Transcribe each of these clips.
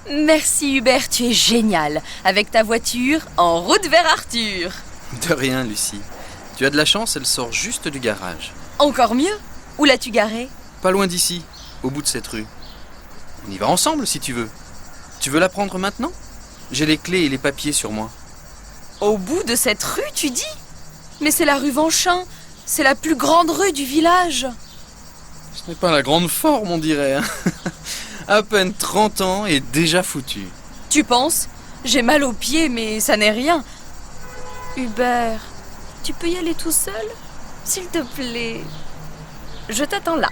Merci Hubert, tu es génial. Avec ta voiture, en route vers Arthur. De rien, Lucie. Tu as de la chance, elle sort juste du garage. Encore mieux. Où l'as-tu garée? Pas loin d'ici, au bout de cette rue. On y va ensemble si tu veux. Tu veux la prendre maintenant? J'ai les clés et les papiers sur moi. Au bout de cette rue, tu dis? Mais c'est la rue Vanchin. C'est la plus grande rue du village. Ce n'est pas la grande forme, on dirait. Hein. À peine 30 ans et déjà foutu. Tu penses? J'ai mal aux pieds, mais ça n'est rien. Hubert, tu peux y aller tout seul? S'il te plaît. Je t'attends là.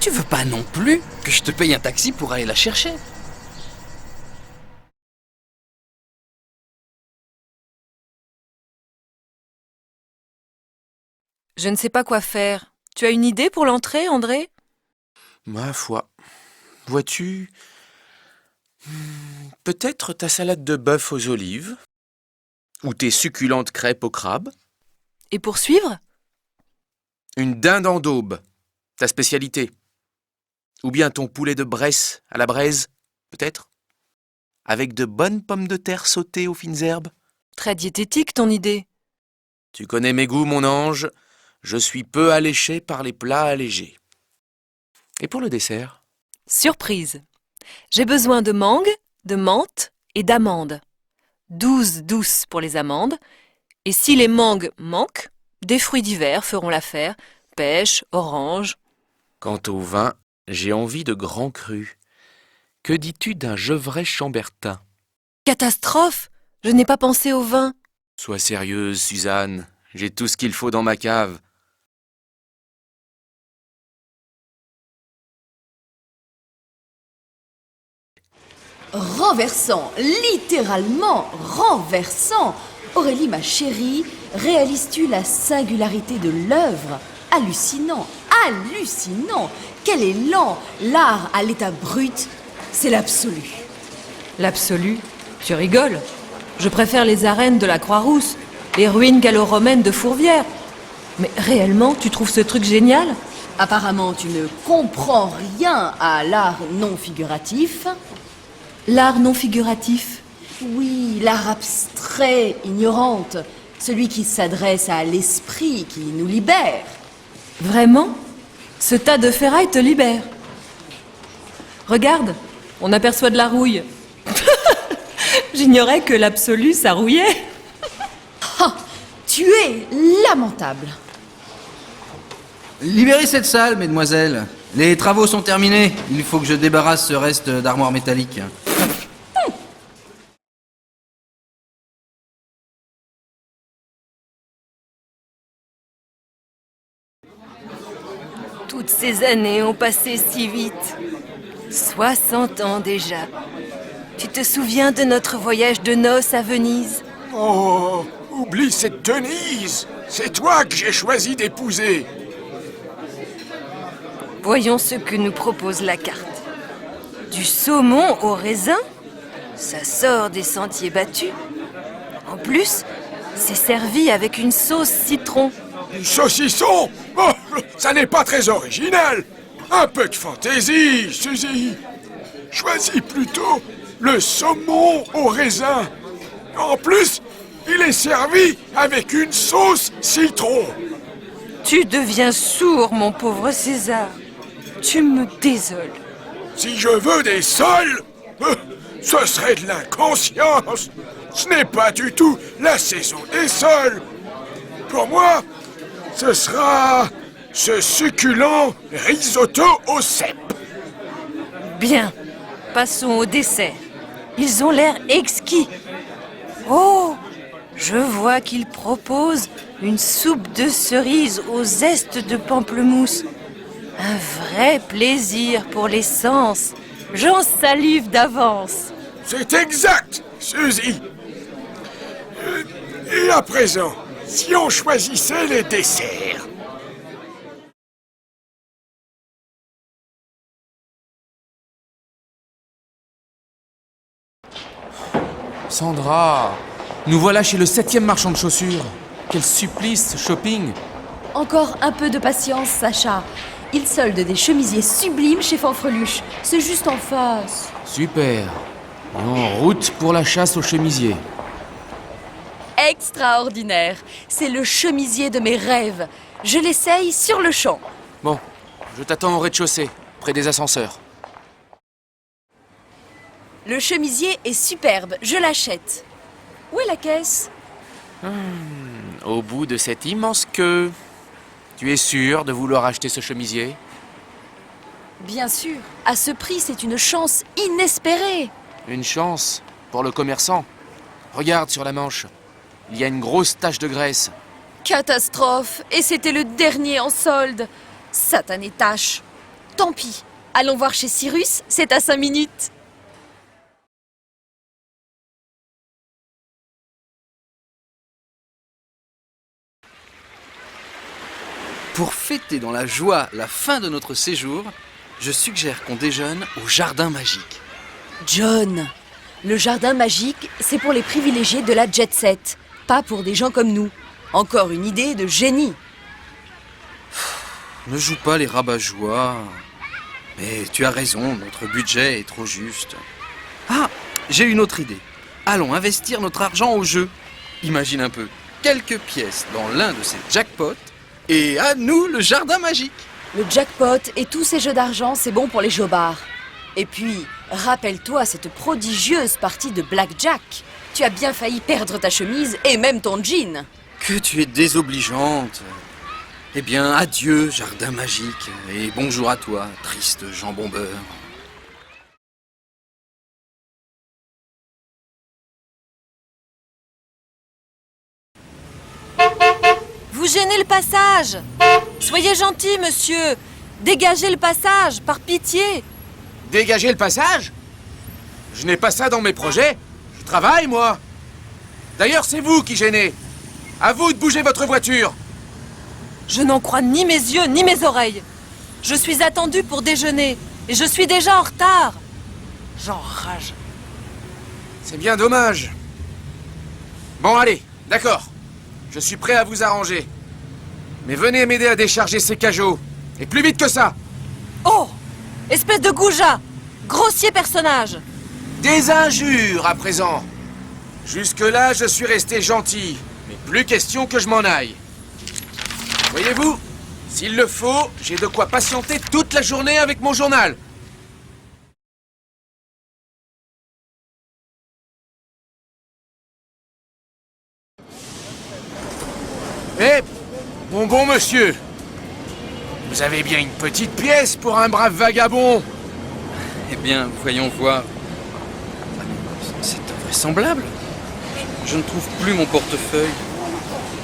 Tu veux pas non plus que je te paye un taxi pour aller la chercher? Je ne sais pas quoi faire. Tu as une idée pour l'entrée, André? Ma foi. Vois-tu, peut-être ta salade de bœuf aux olives? Ou tes succulentes crêpes au crabe? Et pour suivre? Une dinde en daube, ta spécialité. Ou bien ton poulet de Bresse à la braise, peut-être? Avec de bonnes pommes de terre sautées aux fines herbes? Très diététique, ton idée. Tu connais mes goûts, mon ange. Je suis peu alléché par les plats allégés. Et pour le dessert? Surprise. J'ai besoin de mangue, de menthe et d'amandes. 12 douces pour les amandes. Et si les mangues manquent, des fruits d'hiver feront l'affaire. Pêche, orange. Quant au vin, j'ai envie de grand cru. Que dis-tu d'un Gevrey chambertin? Catastrophe! Je n'ai pas pensé au vin. Sois sérieuse, Suzanne. J'ai tout ce qu'il faut dans ma cave. Renversant, littéralement renversant. Aurélie, ma chérie, réalises-tu la singularité de l'œuvre? Hallucinant, hallucinant. Quel élan! L'art à l'état brut, c'est l'absolu. L'absolu? Tu rigoles. Je préfère les arènes de la Croix-Rousse, les ruines gallo-romaines de Fourvière. Mais réellement, tu trouves ce truc génial? Apparemment, tu ne comprends rien à l'art non figuratif. L'art non figuratif? Oui, l'art abstrait, ignorante. Celui qui s'adresse à l'esprit, qui nous libère. Vraiment? Ce tas de ferraille te libère. Regarde, on aperçoit de la rouille. J'ignorais que l'absolu, ça rouillait. Ah, tu es lamentable. Libérez cette salle, mesdemoiselles. Les travaux sont terminés. Il faut que je débarrasse ce reste d'armoire métallique. Toutes ces années ont passé si vite. 60 ans déjà. Tu te souviens de notre voyage de noces à Venise? Oh, oublie cette Denise. C'est toi que j'ai choisi d'épouser. Voyons ce que nous propose la carte. Du saumon au raisin? Ça sort des sentiers battus. En plus, c'est servi avec une sauce citron. Du saucisson? Oh, ça n'est pas très original. Un peu de fantaisie, Suzy. Choisis plutôt le saumon au raisin. En plus, il est servi avec une sauce citron. Tu deviens sourd, mon pauvre César. Tu me désoles. Si je veux des sols, ce serait de l'inconscience. Ce n'est pas du tout la saison des sols. Pour moi, ce sera ce succulent risotto au cèpe. Bien, passons au dessert. Ils ont l'air exquis. Oh, je vois qu'ils proposent une soupe de cerises aux zestes de pamplemousse. Un vrai plaisir pour les sens. J'en salive d'avance. C'est exact, Suzy. Et à présent, si on choisissait les desserts? Sandra, nous voilà chez le 7e marchand de chaussures. Quel supplice, ce shopping! Encore un peu de patience, Sacha. Il solde des chemisiers sublimes chez Fanfreluche. C'est juste en face. Super. Et en route pour la chasse aux chemisiers. Extraordinaire. C'est le chemisier de mes rêves. Je l'essaye sur le champ. Bon, je t'attends au rez-de-chaussée, près des ascenseurs. Le chemisier est superbe, je l'achète. Où est la caisse? Au bout de cette immense queue. Tu es sûr de vouloir acheter ce chemisier? Bien sûr. À ce prix, c'est une chance inespérée. Une chance pour le commerçant. Regarde sur la manche. Il y a une grosse tache de graisse. Catastrophe. Et c'était le dernier en solde. Satanée tâche. Tant pis. Allons voir chez Cyrus, c'est à 5 minutes. Pour fêter dans la joie la fin de notre séjour, je suggère qu'on déjeune au jardin magique. John, le jardin magique, c'est pour les privilégiés de la jet set, pas pour des gens comme nous. Encore une idée de génie. Ne joue pas les rabat-joie. Mais tu as raison, notre budget est trop juste. Ah, j'ai une autre idée. Allons investir notre argent au jeu. Imagine un peu, quelques pièces dans l'un de ces jackpots, et à nous le jardin magique. Le jackpot et tous ces jeux d'argent, c'est bon pour les jobards. Et puis, rappelle-toi cette prodigieuse partie de blackjack. Tu as bien failli perdre ta chemise et même ton jean. Que tu es désobligeante. Eh bien, adieu, jardin magique, et bonjour à toi, triste jambon beurre. Vous gênez le passage. Soyez gentil, monsieur. Dégagez le passage, par pitié. Dégagez le passage? Je n'ai pas ça dans mes projets. Je travaille, moi. D'ailleurs, c'est vous qui gênez. À vous de bouger votre voiture. Je n'en crois ni mes yeux, ni mes oreilles. Je suis attendue pour déjeuner, et je suis déjà en retard. J'enrage. C'est bien dommage. Bon, allez, d'accord. Je suis prêt à vous arranger. Mais venez m'aider à décharger ces cajots. Et plus vite que ça. Oh! Espèce de goujat! Grossier personnage! Des injures à présent. Jusque-là, je suis resté gentil. Mais plus question que je m'en aille. Voyez-vous, s'il le faut, j'ai de quoi patienter toute la journée avec mon journal. Eh, mon bon monsieur, vous avez bien une petite pièce pour un brave vagabond. Eh bien, voyons voir. C'est invraisemblable. Je ne trouve plus mon portefeuille.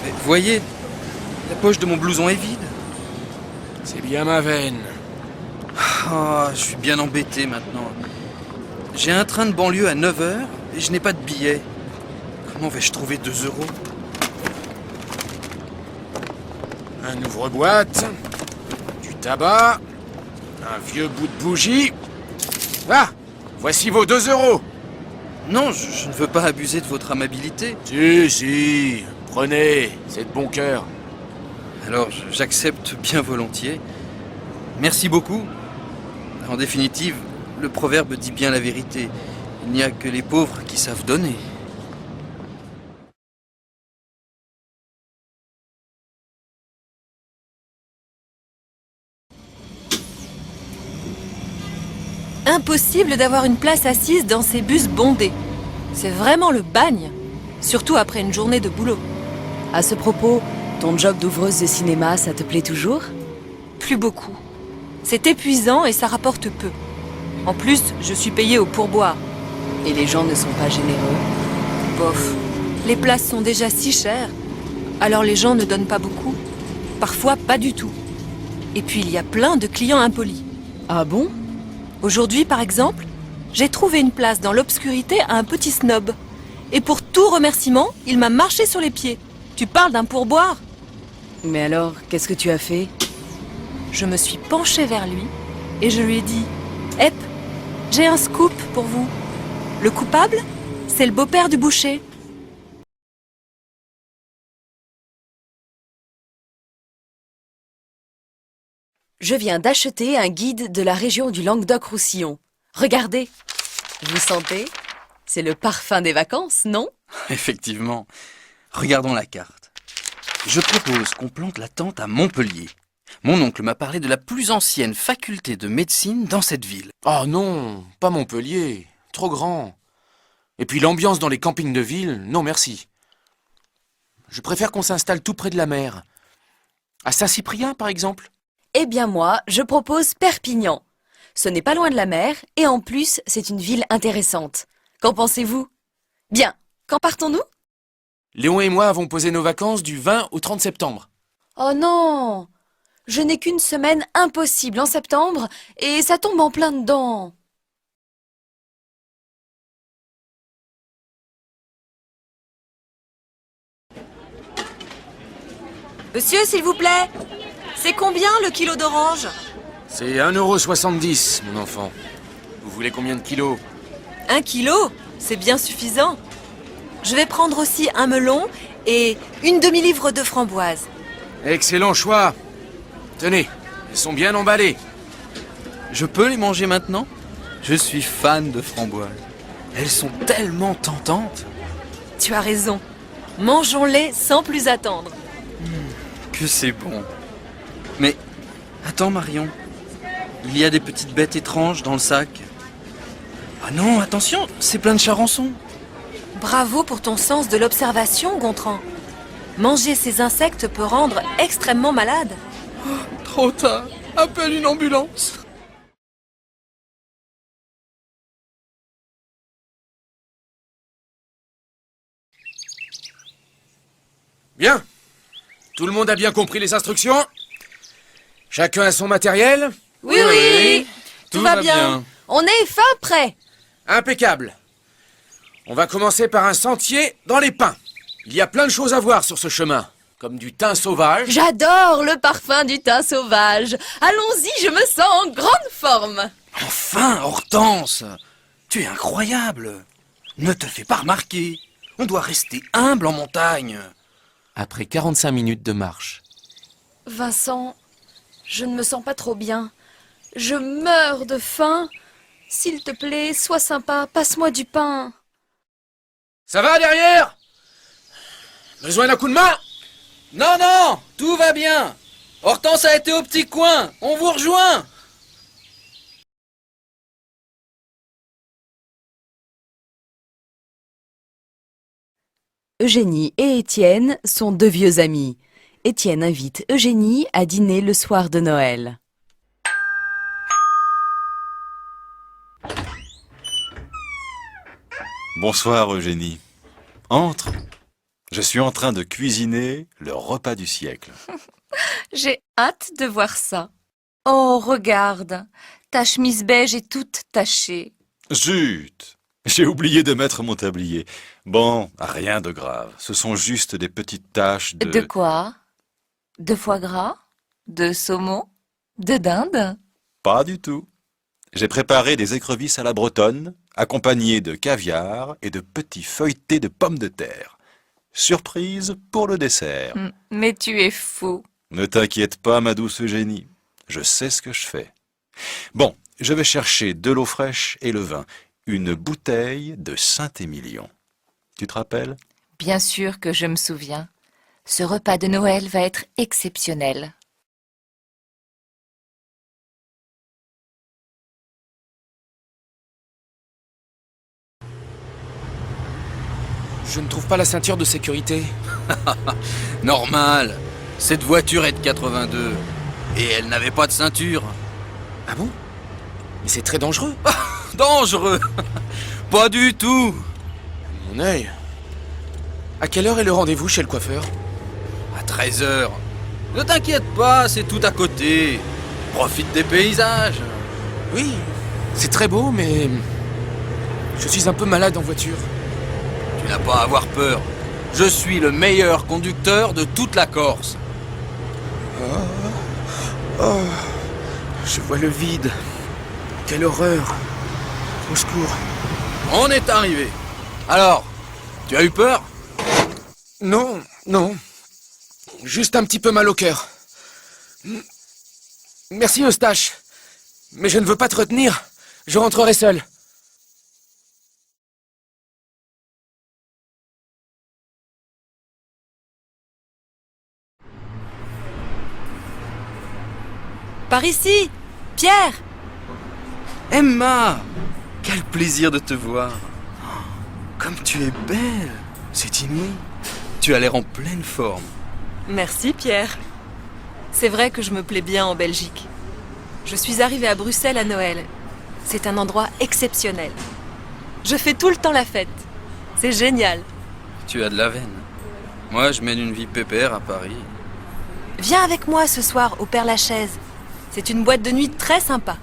Mais voyez, la poche de mon blouson est vide. C'est bien ma veine. Ah, je suis bien embêté maintenant. J'ai un train de banlieue à 9h et je n'ai pas de billet. Comment vais-je trouver 2 €? Un ouvre-boîte, du tabac, un vieux bout de bougie. Ah, voici vos 2 €. Non, je ne veux pas abuser de votre amabilité. Si, prenez, c'est de bon cœur. Alors, j'accepte bien volontiers. Merci beaucoup. En définitive, le proverbe dit bien la vérité. Il n'y a que les pauvres qui savent donner. Impossible d'avoir une place assise dans ces bus bondés. C'est vraiment le bagne, surtout après une journée de boulot. À ce propos, ton job d'ouvreuse de cinéma, ça te plaît toujours? Plus beaucoup. C'est épuisant et ça rapporte peu. En plus, je suis payée au pourboire. Et les gens ne sont pas généreux? Bof, les places sont déjà si chères, alors les gens ne donnent pas beaucoup. Parfois, pas du tout. Et puis, il y a plein de clients impolis. Ah bon? Aujourd'hui, par exemple, j'ai trouvé une place dans l'obscurité à un petit snob. Et pour tout remerciement, il m'a marché sur les pieds. Tu parles d'un pourboire? Mais alors, qu'est-ce que tu as fait? Je me suis penchée vers lui et je lui ai dit « Hep, j'ai un scoop pour vous. Le coupable, c'est le beau-père du boucher. » Je viens d'acheter un guide de la région du Languedoc-Roussillon. Regardez. Vous sentez? C'est le parfum des vacances, non? Effectivement. Regardons la carte. Je propose qu'on plante la tente à Montpellier. Mon oncle m'a parlé de la plus ancienne faculté de médecine dans cette ville. Oh non, pas Montpellier. Trop grand. Et puis l'ambiance dans les campings de ville, non merci. Je préfère qu'on s'installe tout près de la mer. À Saint-Cyprien, par exemple. Eh bien moi, je propose Perpignan. Ce n'est pas loin de la mer et en plus, c'est une ville intéressante. Qu'en pensez-vous? Bien, quand partons-nous? Léon et moi avons posé nos vacances du 20 au 30 septembre. Oh non! Je n'ai qu'une semaine impossible en septembre et ça tombe en plein dedans. Monsieur, s'il vous plaît, c'est combien le kilo d'orange? C'est 1,70 €, mon enfant. Vous voulez combien de kilos? 1 kilo? C'est bien suffisant. Je vais prendre aussi un melon et une demi-livre de framboises. Excellent choix. Tenez, ils sont bien emballés. Je peux les manger maintenant? Je suis fan de framboises. Elles sont tellement tentantes. Tu as raison. Mangeons-les sans plus attendre. Que c'est bon. Mais, attends Marion. Il y a des petites bêtes étranges dans le sac. Ah non, attention, c'est plein de charançons. Bravo pour ton sens de l'observation, Gontran. Manger ces insectes peut rendre extrêmement malade. Trop tard. Appelle une ambulance. Bien. Tout le monde a bien compris les instructions? Chacun a son matériel? Oui, tout va bien. On est fin prêt. Impeccable. On va commencer par un sentier dans les pins. Il y a plein de choses à voir sur ce chemin, comme du thym sauvage. J'adore le parfum du thym sauvage. Allons-y, je me sens en grande forme. Enfin, Hortense, tu es incroyable. Ne te fais pas remarquer. On doit rester humble en montagne. Après 45 minutes de marche. Vincent, je ne me sens pas trop bien. Je meurs de faim. S'il te plaît, sois sympa, passe-moi du pain. Ça va derrière? Besoin d'un coup de main? Non, non, tout va bien. Hortense a été au petit coin. On vous rejoint. Eugénie et Étienne sont deux vieux amis. Étienne invite Eugénie à dîner le soir de Noël. Bonsoir Eugénie. Entre. Je suis en train de cuisiner le repas du siècle. J'ai hâte de voir ça. Oh, regarde, ta chemise beige est toute tachée. Zut! J'ai oublié de mettre mon tablier. Bon, rien de grave. Ce sont juste des petites taches de... De quoi? De foie gras? De saumon? De dinde? Pas du tout. J'ai préparé des écrevisses à la bretonne, accompagnées de caviar et de petits feuilletés de pommes de terre. Surprise pour le dessert. Mais tu es fou. Ne t'inquiète pas, ma douce Eugénie. Je sais ce que je fais. Bon, je vais chercher de l'eau fraîche et le vin. Une bouteille de Saint-Émilion. Tu te rappelles? Bien sûr que je me souviens. Ce repas de Noël va être exceptionnel. Je ne trouve pas la ceinture de sécurité. Normal. Cette voiture est de 82. Et elle n'avait pas de ceinture. Ah bon? Mais c'est très dangereux. Dangereux. Pas du tout. Mon œil. À quelle heure est le rendez-vous chez le coiffeur? À 13h. Ne t'inquiète pas, c'est tout à côté. Profite des paysages. Oui, c'est très beau, mais... je suis un peu malade en voiture. Tu n'as pas à avoir peur. Je suis le meilleur conducteur de toute la Corse. Oh, je vois le vide. Quelle horreur. Au secours. On est arrivé. Alors, tu as eu peur? Non, non. Juste un petit peu mal au cœur. Merci, Eustache. Mais je ne veux pas te retenir. Je rentrerai seul. Par ici! Pierre! Emma! Quel plaisir de te voir. Comme tu es belle. C'est inouï. Tu as l'air en pleine forme. Merci, Pierre. C'est vrai que je me plais bien en Belgique. Je suis arrivée à Bruxelles à Noël. C'est un endroit exceptionnel. Je fais tout le temps la fête. C'est génial. Tu as de la veine. Moi, je mène une vie pépère à Paris. Viens avec moi ce soir au Père-Lachaise. C'est une boîte de nuit très sympa.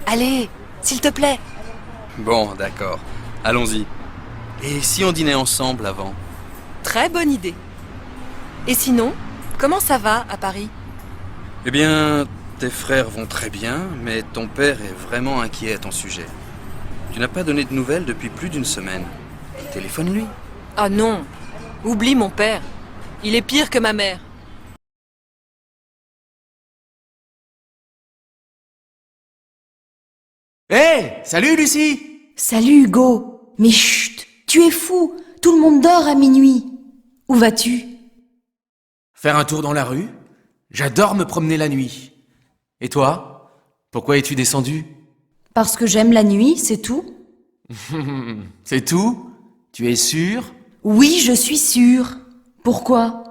Allez, s'il te plaît. Bon, d'accord. Allons-y. Et si on dînait ensemble avant? Très bonne idée. Et sinon, comment ça va à Paris? Eh bien, tes frères vont très bien, mais ton père est vraiment inquiet à ton sujet. Tu n'as pas donné de nouvelles depuis plus d'une semaine. Téléphone-lui. Ah non, oublie mon père. Il est pire que ma mère. Hé, salut Lucie. Salut Hugo. Mais chut, tu es fou. Tout le monde dort à minuit. Où vas-tu? Faire un tour dans la rue? J'adore me promener la nuit. Et toi? Pourquoi es-tu descendu? Parce que j'aime la nuit, c'est tout. C'est tout? Tu es sûr? Oui, je suis sûre. Pourquoi?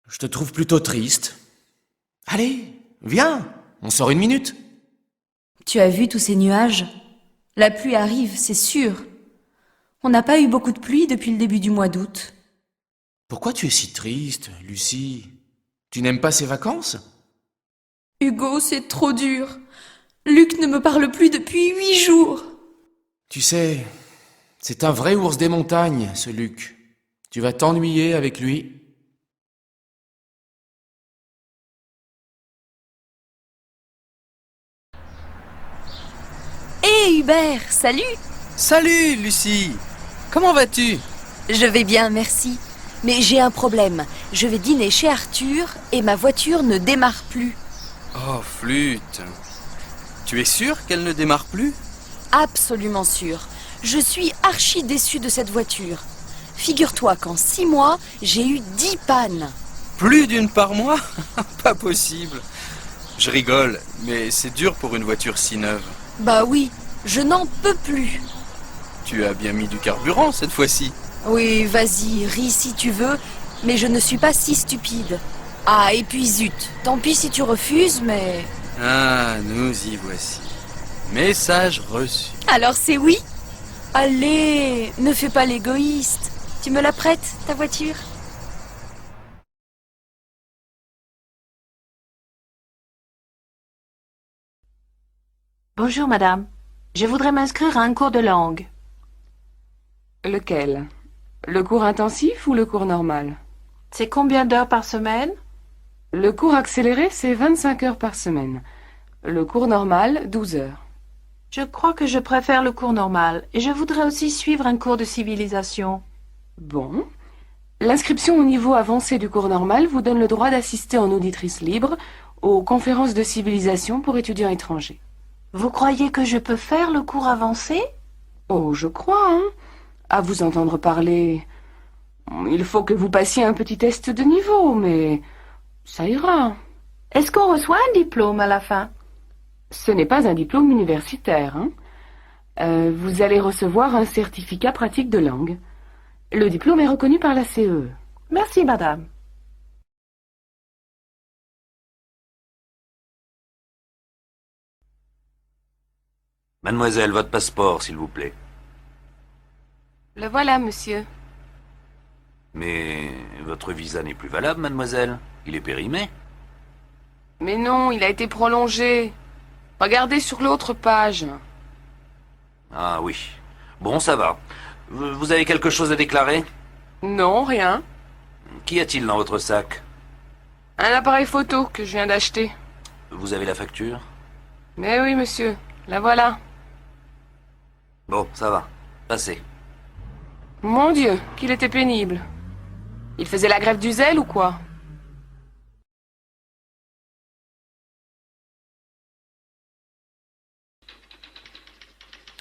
Je te trouve plutôt triste. Allez, viens, on sort une minute. Tu as vu tous ces nuages? La pluie arrive, c'est sûr. On n'a pas eu beaucoup de pluie depuis le début du mois d'août. Pourquoi tu es si triste, Lucie? Tu n'aimes pas ces vacances? Hugo, c'est trop dur. Luc ne me parle plus depuis 8 jours. Tu sais, c'est un vrai ours des montagnes, ce Luc. Tu vas t'ennuyer avec lui. Hé Hubert, salut! Salut, Lucie! Comment vas-tu? Je vais bien, merci. Mais j'ai un problème. Je vais dîner chez Arthur et ma voiture ne démarre plus. Oh, flûte! Tu es sûre qu'elle ne démarre plus? Absolument sûr. Je suis archi déçue de cette voiture. Figure-toi qu'en 6 mois, j'ai eu 10 pannes. Plus d'une par mois? Pas possible. Je rigole, mais c'est dur pour une voiture si neuve. Bah oui, je n'en peux plus. Tu as bien mis du carburant cette fois-ci. Oui, vas-y, ris si tu veux, mais je ne suis pas si stupide. Ah, et puis zut, tant pis si tu refuses, mais... Ah, nous y voici. Message reçu. Alors c'est oui? Allez, ne fais pas l'égoïste. Tu me la prêtes, ta voiture? Bonjour madame, je voudrais m'inscrire à un cours de langue. Lequel? Le cours intensif ou le cours normal? C'est combien d'heures par semaine? Le cours accéléré, c'est 25 heures par semaine. Le cours normal, 12 heures. Je crois que je préfère le cours normal et je voudrais aussi suivre un cours de civilisation. Bon. L'inscription au niveau avancé du cours normal vous donne le droit d'assister en auditrice libre aux conférences de civilisation pour étudiants étrangers. Vous croyez que je peux faire le cours avancé? Oh, je crois, hein. À vous entendre parler, il faut que vous passiez un petit test de niveau, mais ça ira. Est-ce qu'on reçoit un diplôme à la fin? Ce n'est pas un diplôme universitaire, hein. Vous allez recevoir un certificat pratique de langue. Le diplôme est reconnu par la CE. Merci madame. Mademoiselle, votre passeport, s'il vous plaît. Le voilà, monsieur. Mais votre visa n'est plus valable, mademoiselle. Il est périmé. Mais non, il a été prolongé. Regardez sur l'autre page. Ah oui. Bon, ça va. Vous avez quelque chose à déclarer? Non, rien. Qu'y a-t-il dans votre sac? Un appareil photo que je viens d'acheter. Vous avez la facture? Mais oui, monsieur. La voilà. Bon, ça va. Passez. Mon Dieu, qu'il était pénible. Il faisait la grève du zèle ou quoi?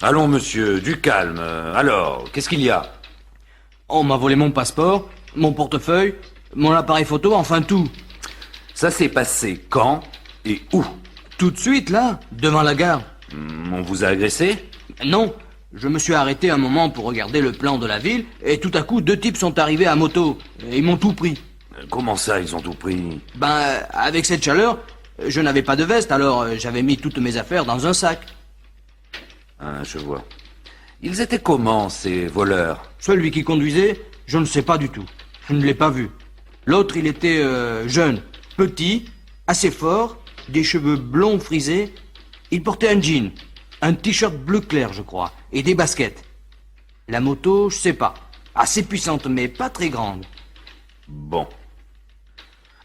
Allons, monsieur, du calme. Alors, qu'est-ce qu'il y a? On m'a volé mon passeport, mon portefeuille, mon appareil photo, enfin tout. Ça s'est passé quand et où? Tout de suite, là, devant la gare. On vous a agressé? Non, je me suis arrêté un moment pour regarder le plan de la ville, et tout à coup, 2 types sont arrivés à moto, et ils m'ont tout pris. Comment ça, ils ont tout pris? Avec cette chaleur, je n'avais pas de veste, alors j'avais mis toutes mes affaires dans un sac. Ah, je vois. Ils étaient comment, ces voleurs? Celui qui conduisait, je ne sais pas du tout. Je ne l'ai pas vu. L'autre, il était jeune, petit, assez fort, des cheveux blonds frisés. Il portait un jean, un t-shirt bleu clair, je crois, et des baskets. La moto, je sais pas. Assez puissante, mais pas très grande. Bon.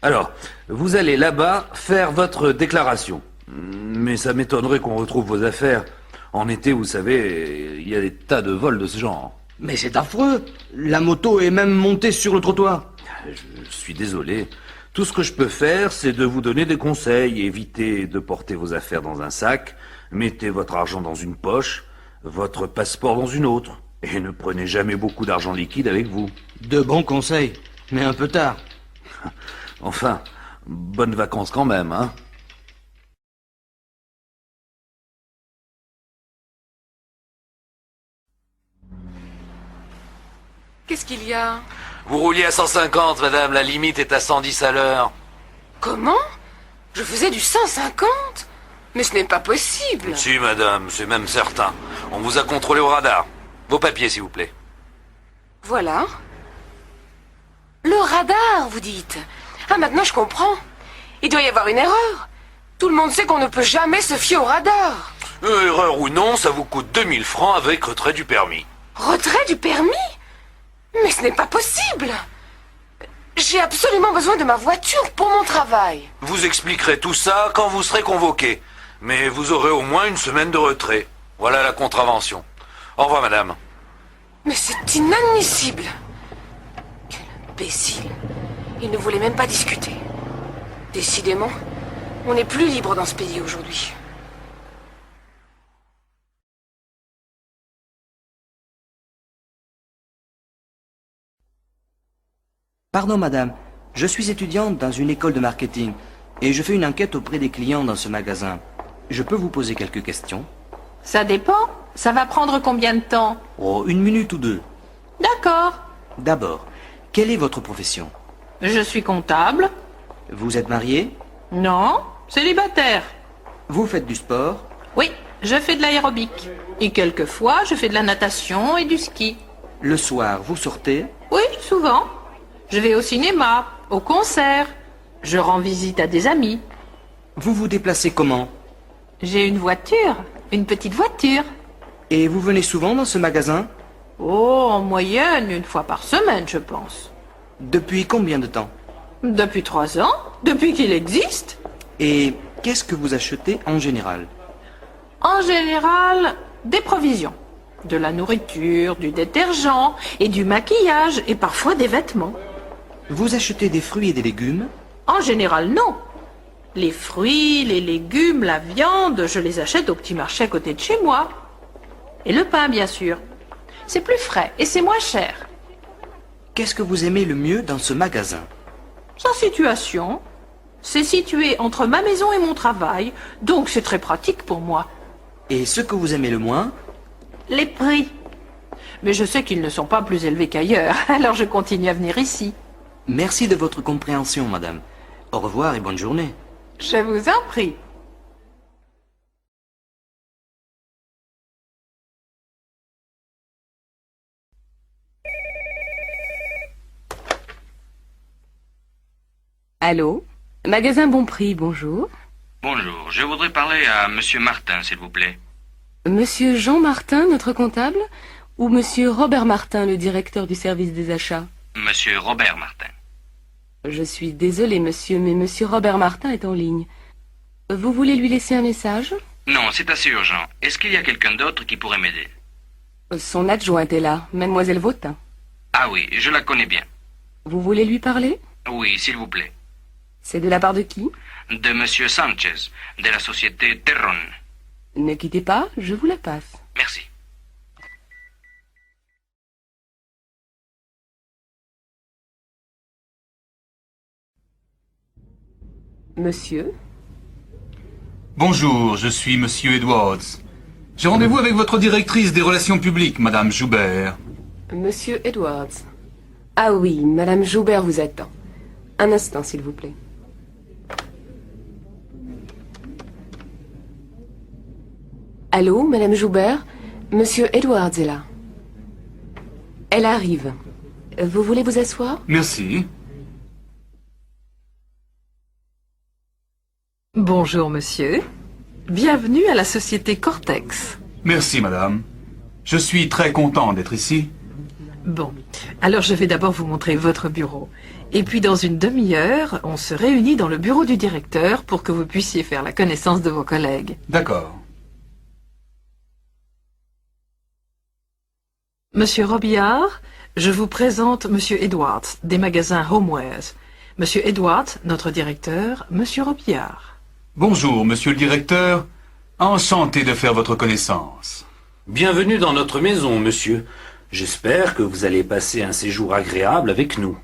Alors, vous allez là-bas faire votre déclaration. Mais ça m'étonnerait qu'on retrouve vos affaires. En été, vous savez, il y a des tas de vols de ce genre. Mais c'est affreux. La moto est même montée sur le trottoir. Je suis désolé. Tout ce que je peux faire, c'est de vous donner des conseils. Évitez de porter vos affaires dans un sac. Mettez votre argent dans une poche, votre passeport dans une autre. Et ne prenez jamais beaucoup d'argent liquide avec vous. De bons conseils, mais un peu tard. Enfin, bonnes vacances quand même, hein. Qu'est-ce qu'il y a? Vous rouliez à 150, madame, la limite est à 110 à l'heure. Comment? Je faisais du 150? Mais ce n'est pas possible. Si, madame, c'est même certain. On vous a contrôlé au radar. Vos papiers, s'il vous plaît. Voilà. Le radar, vous dites? Ah, maintenant je comprends. Il doit y avoir une erreur. Tout le monde sait qu'on ne peut jamais se fier au radar. Erreur ou non, ça vous coûte 2000 francs avec retrait du permis. Retrait du permis? Mais ce n'est pas possible. J'ai absolument besoin de ma voiture pour mon travail. Vous expliquerez tout ça quand vous serez convoqué. Mais vous aurez au moins une semaine de retrait. Voilà la contravention. Au revoir, madame. Mais c'est inadmissible. Quel imbécile. Il ne voulait même pas discuter. Décidément, on n'est plus libre dans ce pays aujourd'hui. Pardon, madame. Je suis étudiante dans une école de marketing et je fais une enquête auprès des clients dans ce magasin. Je peux vous poser quelques questions? Ça dépend. Ça va prendre combien de temps? Oh, 1 minute ou 2. D'accord. D'abord, quelle est votre profession? Je suis comptable. Vous êtes marié? Non, célibataire. Vous faites du sport? Oui, je fais de l'aérobic. Et quelquefois, je fais de la natation et du ski. Le soir, vous sortez? Oui, souvent. Je vais au cinéma, au concert. Je rends visite à des amis. Vous vous déplacez comment? J'ai une voiture, une petite voiture. Et vous venez souvent dans ce magasin? Oh, en moyenne, 1 fois par semaine, je pense. Depuis combien de temps? Depuis 3 ans, depuis qu'il existe. Et qu'est-ce que vous achetez en général? En général, des provisions. De la nourriture, du détergent et du maquillage et parfois des vêtements. Vous achetez des fruits et des légumes? En général, non. Les fruits, les légumes, la viande, je les achète au petit marché à côté de chez moi. Et le pain, bien sûr. C'est plus frais et c'est moins cher. Qu'est-ce que vous aimez le mieux dans ce magasin? Sa situation. C'est situé entre ma maison et mon travail, donc c'est très pratique pour moi. Et ce que vous aimez le moins? Les prix. Mais je sais qu'ils ne sont pas plus élevés qu'ailleurs, alors je continue à venir ici. Merci de votre compréhension, madame. Au revoir et bonne journée. Je vous en prie. Allô? Magasin Bon Prix, bonjour. Bonjour, je voudrais parler à Monsieur Martin, s'il vous plaît. Monsieur Jean Martin, notre comptable, ou Monsieur Robert Martin, le directeur du service des achats? Monsieur Robert Martin. Je suis désolée, monsieur, mais Monsieur Robert Martin est en ligne. Vous voulez lui laisser un message? Non, c'est assez urgent. Est-ce qu'il y a quelqu'un d'autre qui pourrait m'aider? Son adjointe est là, Mademoiselle Vautrin. Ah oui, je la connais bien. Vous voulez lui parler? Oui, s'il vous plaît. C'est de la part de qui? De Monsieur Sanchez, de la société Terron. Ne quittez pas, je vous la passe. Merci. Monsieur? Bonjour, je suis Monsieur Edwards. J'ai rendez-vous avec votre directrice des relations publiques, Madame Joubert. Monsieur Edwards. Ah oui, Madame Joubert vous attend. Un instant, s'il vous plaît. Allô, Madame Joubert? Monsieur Edwards est là. Elle arrive. Vous voulez vous asseoir? Merci. Bonjour, monsieur. Bienvenue à la société Cortex. Merci, madame. Je suis très content d'être ici. Bon, alors je vais d'abord vous montrer votre bureau. Et puis dans une demi-heure, on se réunit dans le bureau du directeur pour que vous puissiez faire la connaissance de vos collègues. D'accord. Monsieur Robillard, je vous présente Monsieur Edwards, des magasins Homewares. Monsieur Edwards, notre directeur, Monsieur Robillard. Bonjour, monsieur le directeur. Enchanté de faire votre connaissance. Bienvenue dans notre maison, monsieur. J'espère que vous allez passer un séjour agréable avec nous.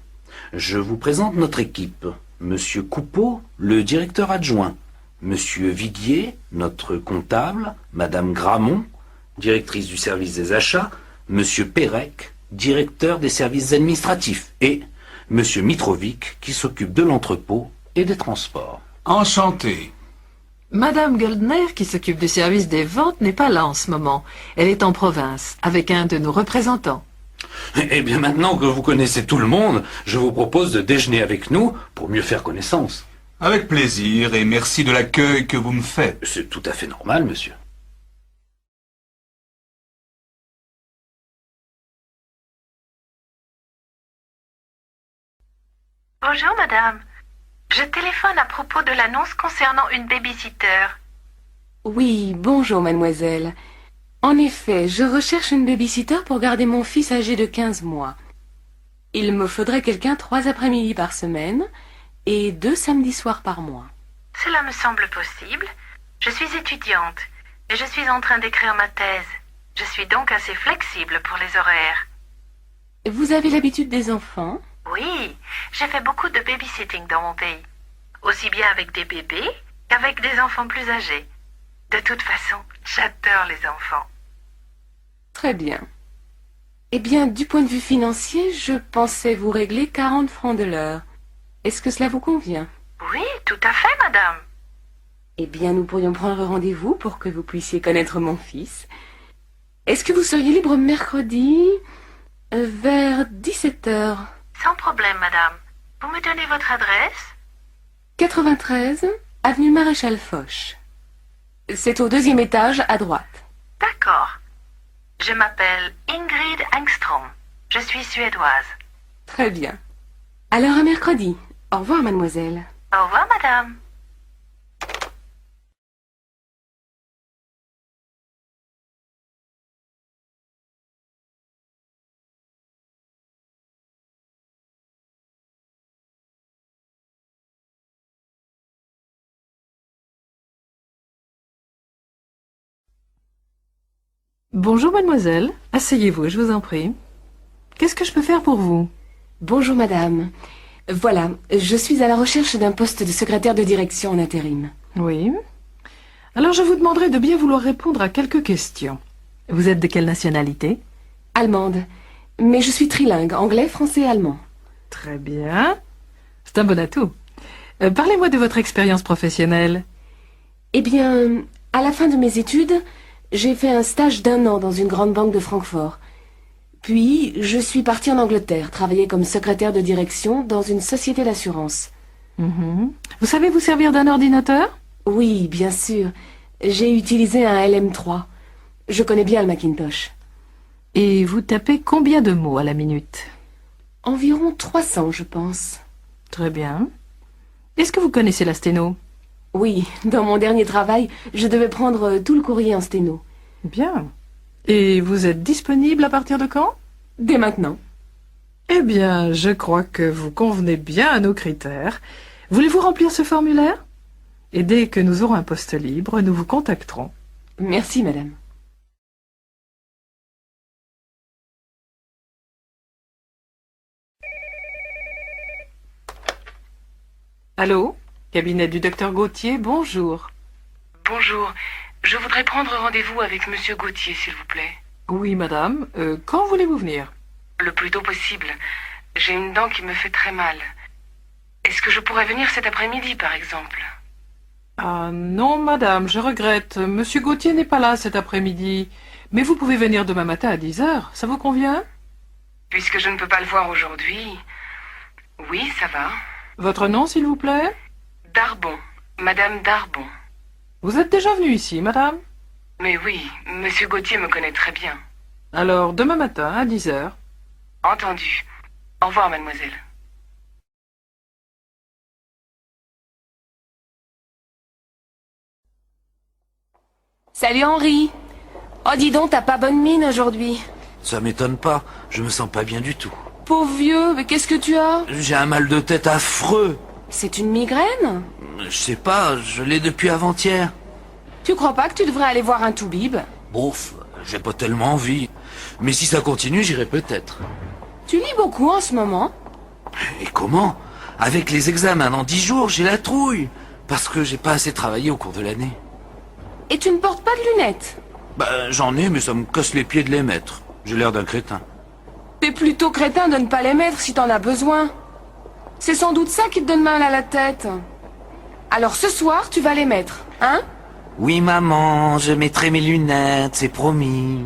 Je vous présente notre équipe. Monsieur Coupeau, le directeur adjoint. Monsieur Viguier, notre comptable. Madame Gramont, directrice du service des achats. Monsieur Pérec, directeur des services administratifs. Et Monsieur Mitrovic, qui s'occupe de l'entrepôt et des transports. Enchanté. Madame Goldner, qui s'occupe du service des ventes, n'est pas là en ce moment. Elle est en province, avec un de nos représentants. Eh bien, maintenant que vous connaissez tout le monde, je vous propose de déjeuner avec nous pour mieux faire connaissance. Avec plaisir et merci de l'accueil que vous me faites. C'est tout à fait normal, monsieur. Bonjour, madame. Je téléphone à propos de l'annonce concernant une babysitter. Oui, bonjour, mademoiselle. En effet, je recherche une babysitter pour garder mon fils âgé de 15 mois. Il me faudrait quelqu'un 3 après-midi par semaine et 2 samedis soirs par mois. Cela me semble possible. Je suis étudiante et je suis en train d'écrire ma thèse. Je suis donc assez flexible pour les horaires. Vous avez l'habitude des enfants? Oui, j'ai fait beaucoup de babysitting dans mon pays. Aussi bien avec des bébés qu'avec des enfants plus âgés. De toute façon, j'adore les enfants. Très bien. Eh bien, du point de vue financier, je pensais vous régler 40 francs de l'heure. Est-ce que cela vous convient? Oui, tout à fait, madame. Eh bien, nous pourrions prendre rendez-vous pour que vous puissiez connaître mon fils. Est-ce que vous seriez libre mercredi vers 17 heures? Sans problème, madame. Vous me donnez votre adresse? 93, avenue Maréchal Foch. C'est au 2e étage, à droite. D'accord. Je m'appelle Ingrid Engstrom. Je suis suédoise. Très bien. Alors à mercredi. Au revoir, mademoiselle. Au revoir, madame. Bonjour, mademoiselle. Asseyez-vous, je vous en prie. Qu'est-ce que je peux faire pour vous? Bonjour, madame. Voilà, je suis à la recherche d'un poste de secrétaire de direction en intérim. Oui. Alors je vous demanderai de bien vouloir répondre à quelques questions. Vous êtes de quelle nationalité? Allemande. Mais je suis trilingue, anglais, français et allemand. Très bien. C'est un bon atout. Parlez-moi de votre expérience professionnelle. Eh bien, à la fin de mes études, j'ai fait un stage d'1 an dans une grande banque de Francfort. Puis, je suis partie en Angleterre, travailler comme secrétaire de direction dans une société d'assurance. Vous savez vous servir d'un ordinateur? Oui, bien sûr. J'ai utilisé un LM3. Je connais bien le Macintosh. Et vous tapez combien de mots à la minute? Environ 300, je pense. Très bien. Est-ce que vous connaissez la sténo? Oui, dans mon dernier travail, je devais prendre tout le courrier en sténo. Bien. Et vous êtes disponible à partir de quand? Dès maintenant. Eh bien, je crois que vous convenez bien à nos critères. Voulez-vous remplir ce formulaire? Et dès que nous aurons un poste libre, nous vous contacterons. Merci, madame. Allô? Cabinet du docteur Gauthier, bonjour. Bonjour. Je voudrais prendre rendez-vous avec Monsieur Gauthier, s'il vous plaît. Oui, madame. Quand voulez-vous venir? Le plus tôt possible. J'ai une dent qui me fait très mal. Est-ce que je pourrais venir cet après-midi, par exemple? Ah non, madame, je regrette. Monsieur Gauthier n'est pas là cet après-midi. Mais vous pouvez venir demain matin à 10 heures. Ça vous convient? Puisque je ne peux pas le voir aujourd'hui... Oui, ça va. Votre nom, s'il vous plaît? Darbon. Madame Darbon. Vous êtes déjà venue ici, madame? Mais oui, Monsieur Gauthier me connaît très bien. Alors, demain matin, à 10 heures. Entendu. Au revoir, mademoiselle. Salut Henri. Oh, dis donc, t'as pas bonne mine aujourd'hui. Ça m'étonne pas, je me sens pas bien du tout. Pauvre vieux, mais qu'est-ce que tu as? J'ai un mal de tête affreux. C'est une migraine? Je sais pas, je l'ai depuis avant-hier. Tu crois pas que tu devrais aller voir un toubib? Bof, j'ai pas tellement envie. Mais si ça continue, j'irai peut-être. Tu lis beaucoup en ce moment? Et comment? Avec les examens dans 10 jours, j'ai la trouille. Parce que j'ai pas assez travaillé au cours de l'année. Et tu ne portes pas de lunettes? Bah, j'en ai, mais ça me casse les pieds de les mettre. J'ai l'air d'un crétin. T'es plutôt crétin de ne pas les mettre si t'en as besoin. C'est sans doute ça qui te donne mal à la tête. Alors ce soir, tu vas les mettre, hein? Oui, maman, je mettrai mes lunettes, c'est promis.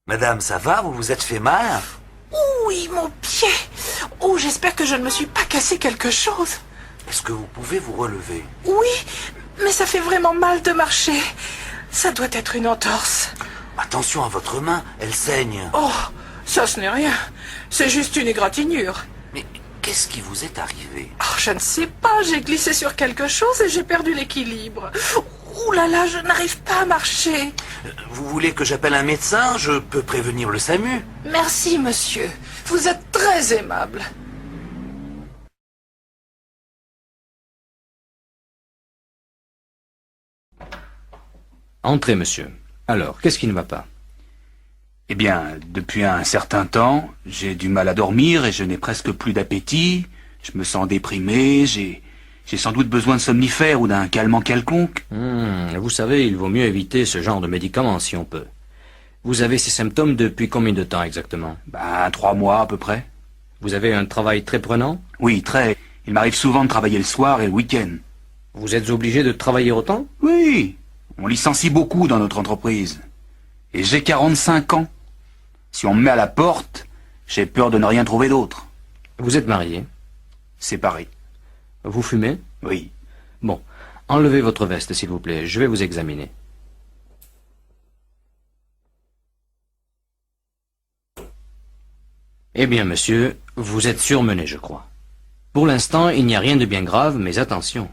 Madame, ça va? Vous vous êtes fait mal? Oui, mon pied. Oh, j'espère que je ne me suis pas cassé quelque chose. Est-ce que vous pouvez vous relever? Oui, mais ça fait vraiment mal de marcher. Ça doit être une entorse. Attention à votre main, elle saigne. Oh, ça ce n'est rien. C'est juste une égratignure. Mais qu'est-ce qui vous est arrivé? Oh, je ne sais pas, j'ai glissé sur quelque chose et j'ai perdu l'équilibre. Ouh là là, je n'arrive pas à marcher. Vous voulez que j'appelle un médecin? Je peux prévenir le SAMU. Merci, monsieur. Vous êtes très aimable. Entrez, monsieur. Alors, qu'est-ce qui ne va pas? Eh bien, depuis un certain temps, j'ai du mal à dormir et je n'ai presque plus d'appétit. Je me sens déprimé, j'ai sans doute besoin de somnifères ou d'un calmant quelconque. Vous savez, il vaut mieux éviter ce genre de médicaments si on peut. Vous avez ces symptômes depuis combien de temps exactement? 3 mois à peu près. Vous avez un travail très prenant? Oui, très. Il m'arrive souvent de travailler le soir et le week-end. Vous êtes obligé de travailler autant? Oui. On licencie beaucoup dans notre entreprise. Et j'ai 45 ans. Si on me met à la porte, j'ai peur de ne rien trouver d'autre. Vous êtes marié? Séparé. Vous fumez? Oui. Bon, enlevez votre veste, s'il vous plaît. Je vais vous examiner. Eh bien, monsieur, vous êtes surmené, je crois. Pour l'instant, il n'y a rien de bien grave, mais attention.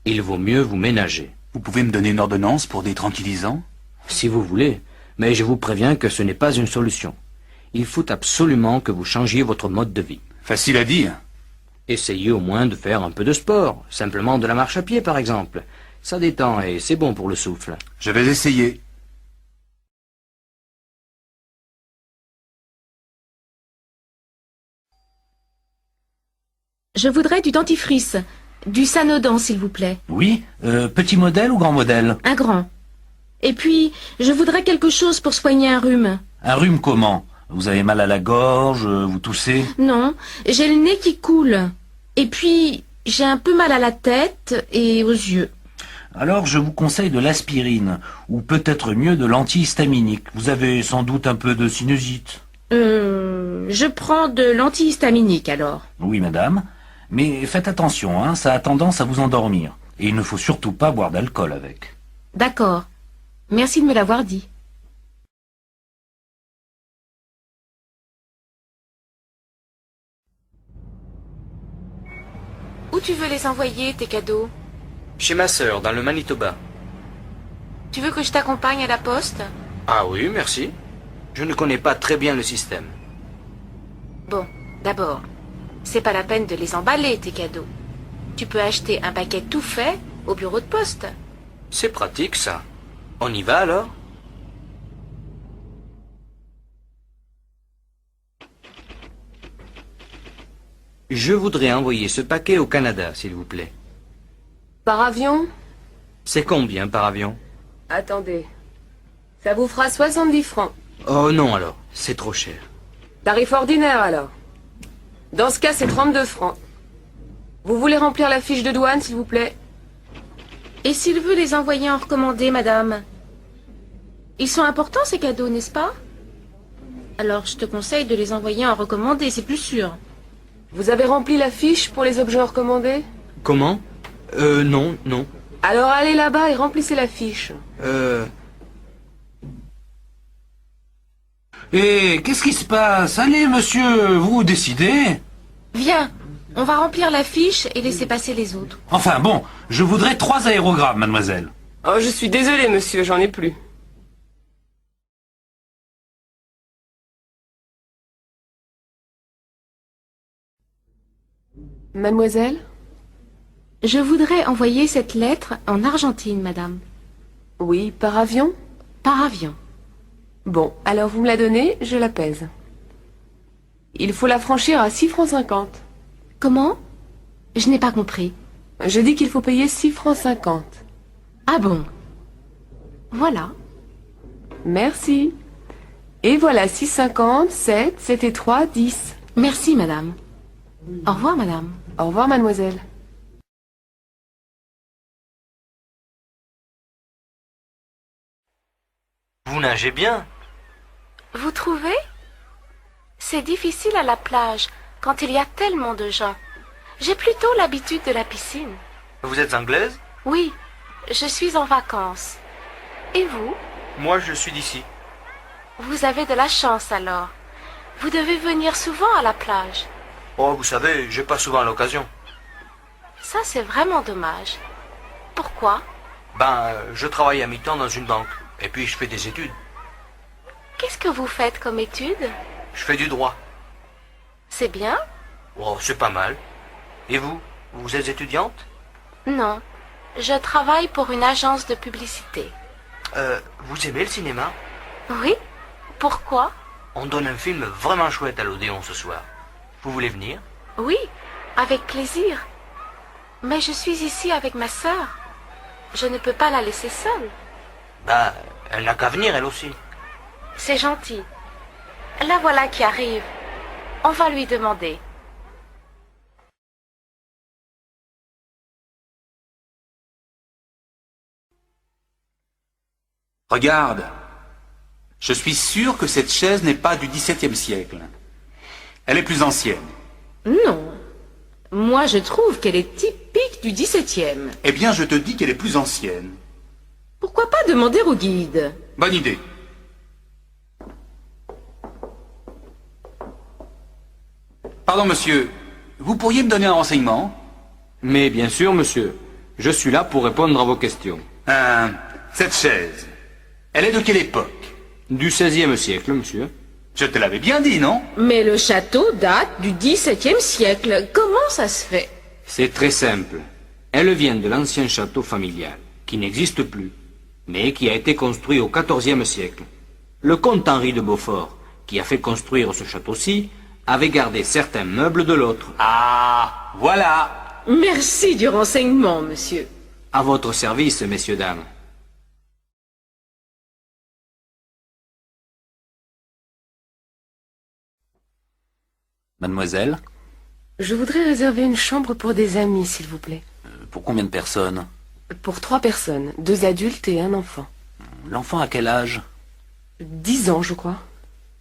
Il vaut mieux vous ménager. Vous pouvez me donner une ordonnance pour des tranquillisants? Si vous voulez, mais je vous préviens que ce n'est pas une solution. Il faut absolument que vous changiez votre mode de vie. Facile à dire. Essayez au moins de faire un peu de sport, simplement de la marche à pied par exemple. Ça détend et c'est bon pour le souffle. Je vais essayer. Je voudrais du dentifrice, du Sanodan s'il vous plaît. Oui, petit modèle ou grand modèle? Un grand. Et puis, je voudrais quelque chose pour soigner un rhume. Un rhume comment? Vous avez mal à la gorge, vous toussez? Non, j'ai le nez qui coule. Et puis, j'ai un peu mal à la tête et aux yeux. Alors je vous conseille de l'aspirine, ou peut-être mieux de l'antihistaminique. Vous avez sans doute un peu de sinusite. Je prends de l'antihistaminique alors. Oui, madame. Mais faites attention, hein, ça a tendance à vous endormir. Et il ne faut surtout pas boire d'alcool avec. D'accord. Merci de me l'avoir dit. Où tu veux les envoyer, tes cadeaux? Chez ma sœur, dans le Manitoba. Tu veux que je t'accompagne à la poste? Ah oui, merci. Je ne connais pas très bien le système. Bon, d'abord, c'est pas la peine de les emballer, tes cadeaux. Tu peux acheter un paquet tout fait au bureau de poste. C'est pratique, ça. On y va alors? Je voudrais envoyer ce paquet au Canada, s'il vous plaît. Par avion? C'est combien par avion? Attendez. Ça vous fera 70 francs. Oh non alors, c'est trop cher. Tarif ordinaire alors. Dans ce cas, c'est 32 francs. Vous voulez remplir la fiche de douane, s'il vous plaît? Et s'il veut les envoyer en recommandé, madame? Ils sont importants, ces cadeaux, n'est-ce pas? Alors, je te conseille de les envoyer en recommandé, c'est plus sûr. Vous avez rempli la fiche pour les objets recommandés? Comment? Non, non. Alors allez là-bas et remplissez la fiche. Et qu'est-ce qui se passe? Allez, monsieur, vous décidez. Viens, on va remplir la fiche et laisser passer les autres. Enfin bon, je voudrais 3 aérogrammes, mademoiselle. Oh, je suis désolée, monsieur, j'en ai plus. Mademoiselle? Je voudrais envoyer cette lettre en Argentine, madame. Oui, par avion? Par avion. Bon, alors vous me la donnez, je la pèse. Il faut la franchir à 6 francs 50. Comment? Je n'ai pas compris. Je dis qu'il faut payer 6 francs 50. Ah bon? Voilà. Merci. Et voilà, 6,50, 7, 7 et 3, 10. Merci, madame. Au revoir, madame. Au revoir, mademoiselle. Vous nagez bien. Vous trouvez? C'est difficile à la plage quand il y a tellement de gens. J'ai plutôt l'habitude de la piscine. Vous êtes anglaise? Oui, je suis en vacances. Et vous? Moi, je suis d'ici. Vous avez de la chance alors. Vous devez venir souvent à la plage. Oh, vous savez, j'ai pas souvent l'occasion. Ça, c'est vraiment dommage. Pourquoi? Je travaille à mi-temps dans une banque. Et puis, je fais des études. Qu'est-ce que vous faites comme étude? Je fais du droit. C'est bien? Oh, c'est pas mal. Et vous? Vous êtes étudiante? Non. Je travaille pour une agence de publicité. Vous aimez le cinéma? Oui? Pourquoi? On donne un film vraiment chouette à l'Odéon ce soir. Vous voulez venir? Oui, avec plaisir. Mais je suis ici avec ma sœur. Je ne peux pas la laisser seule. Elle n'a qu'à venir, elle aussi. C'est gentil. La voilà qui arrive. On va lui demander. Regarde. Je suis sûr que cette chaise n'est pas du XVIIe siècle. Elle est plus ancienne. Non. Moi, je trouve qu'elle est typique du XVIIe. Eh bien, je te dis qu'elle est plus ancienne. Pourquoi pas demander au guide? Bonne idée. Pardon, monsieur. Vous pourriez me donner un renseignement? Mais bien sûr, monsieur. Je suis là pour répondre à vos questions. Cette chaise, elle est de quelle époque? Du XVIe siècle, monsieur. Je te l'avais bien dit, non? Mais le château date du XVIIe siècle. Comment ça se fait? C'est très simple. Elle vient de l'ancien château familial, qui n'existe plus, mais qui a été construit au XIVe siècle. Le comte Henri de Beaufort, qui a fait construire ce château-ci, avait gardé certains meubles de l'autre. Ah, voilà. Merci du renseignement, monsieur. À votre service, messieurs, dames. Mademoiselle, Je voudrais réserver une chambre pour des amis, s'il vous plaît. pour combien de personnes? Pour 3 personnes, 2 adultes et un enfant. L'enfant a quel âge? 10 ans, je crois.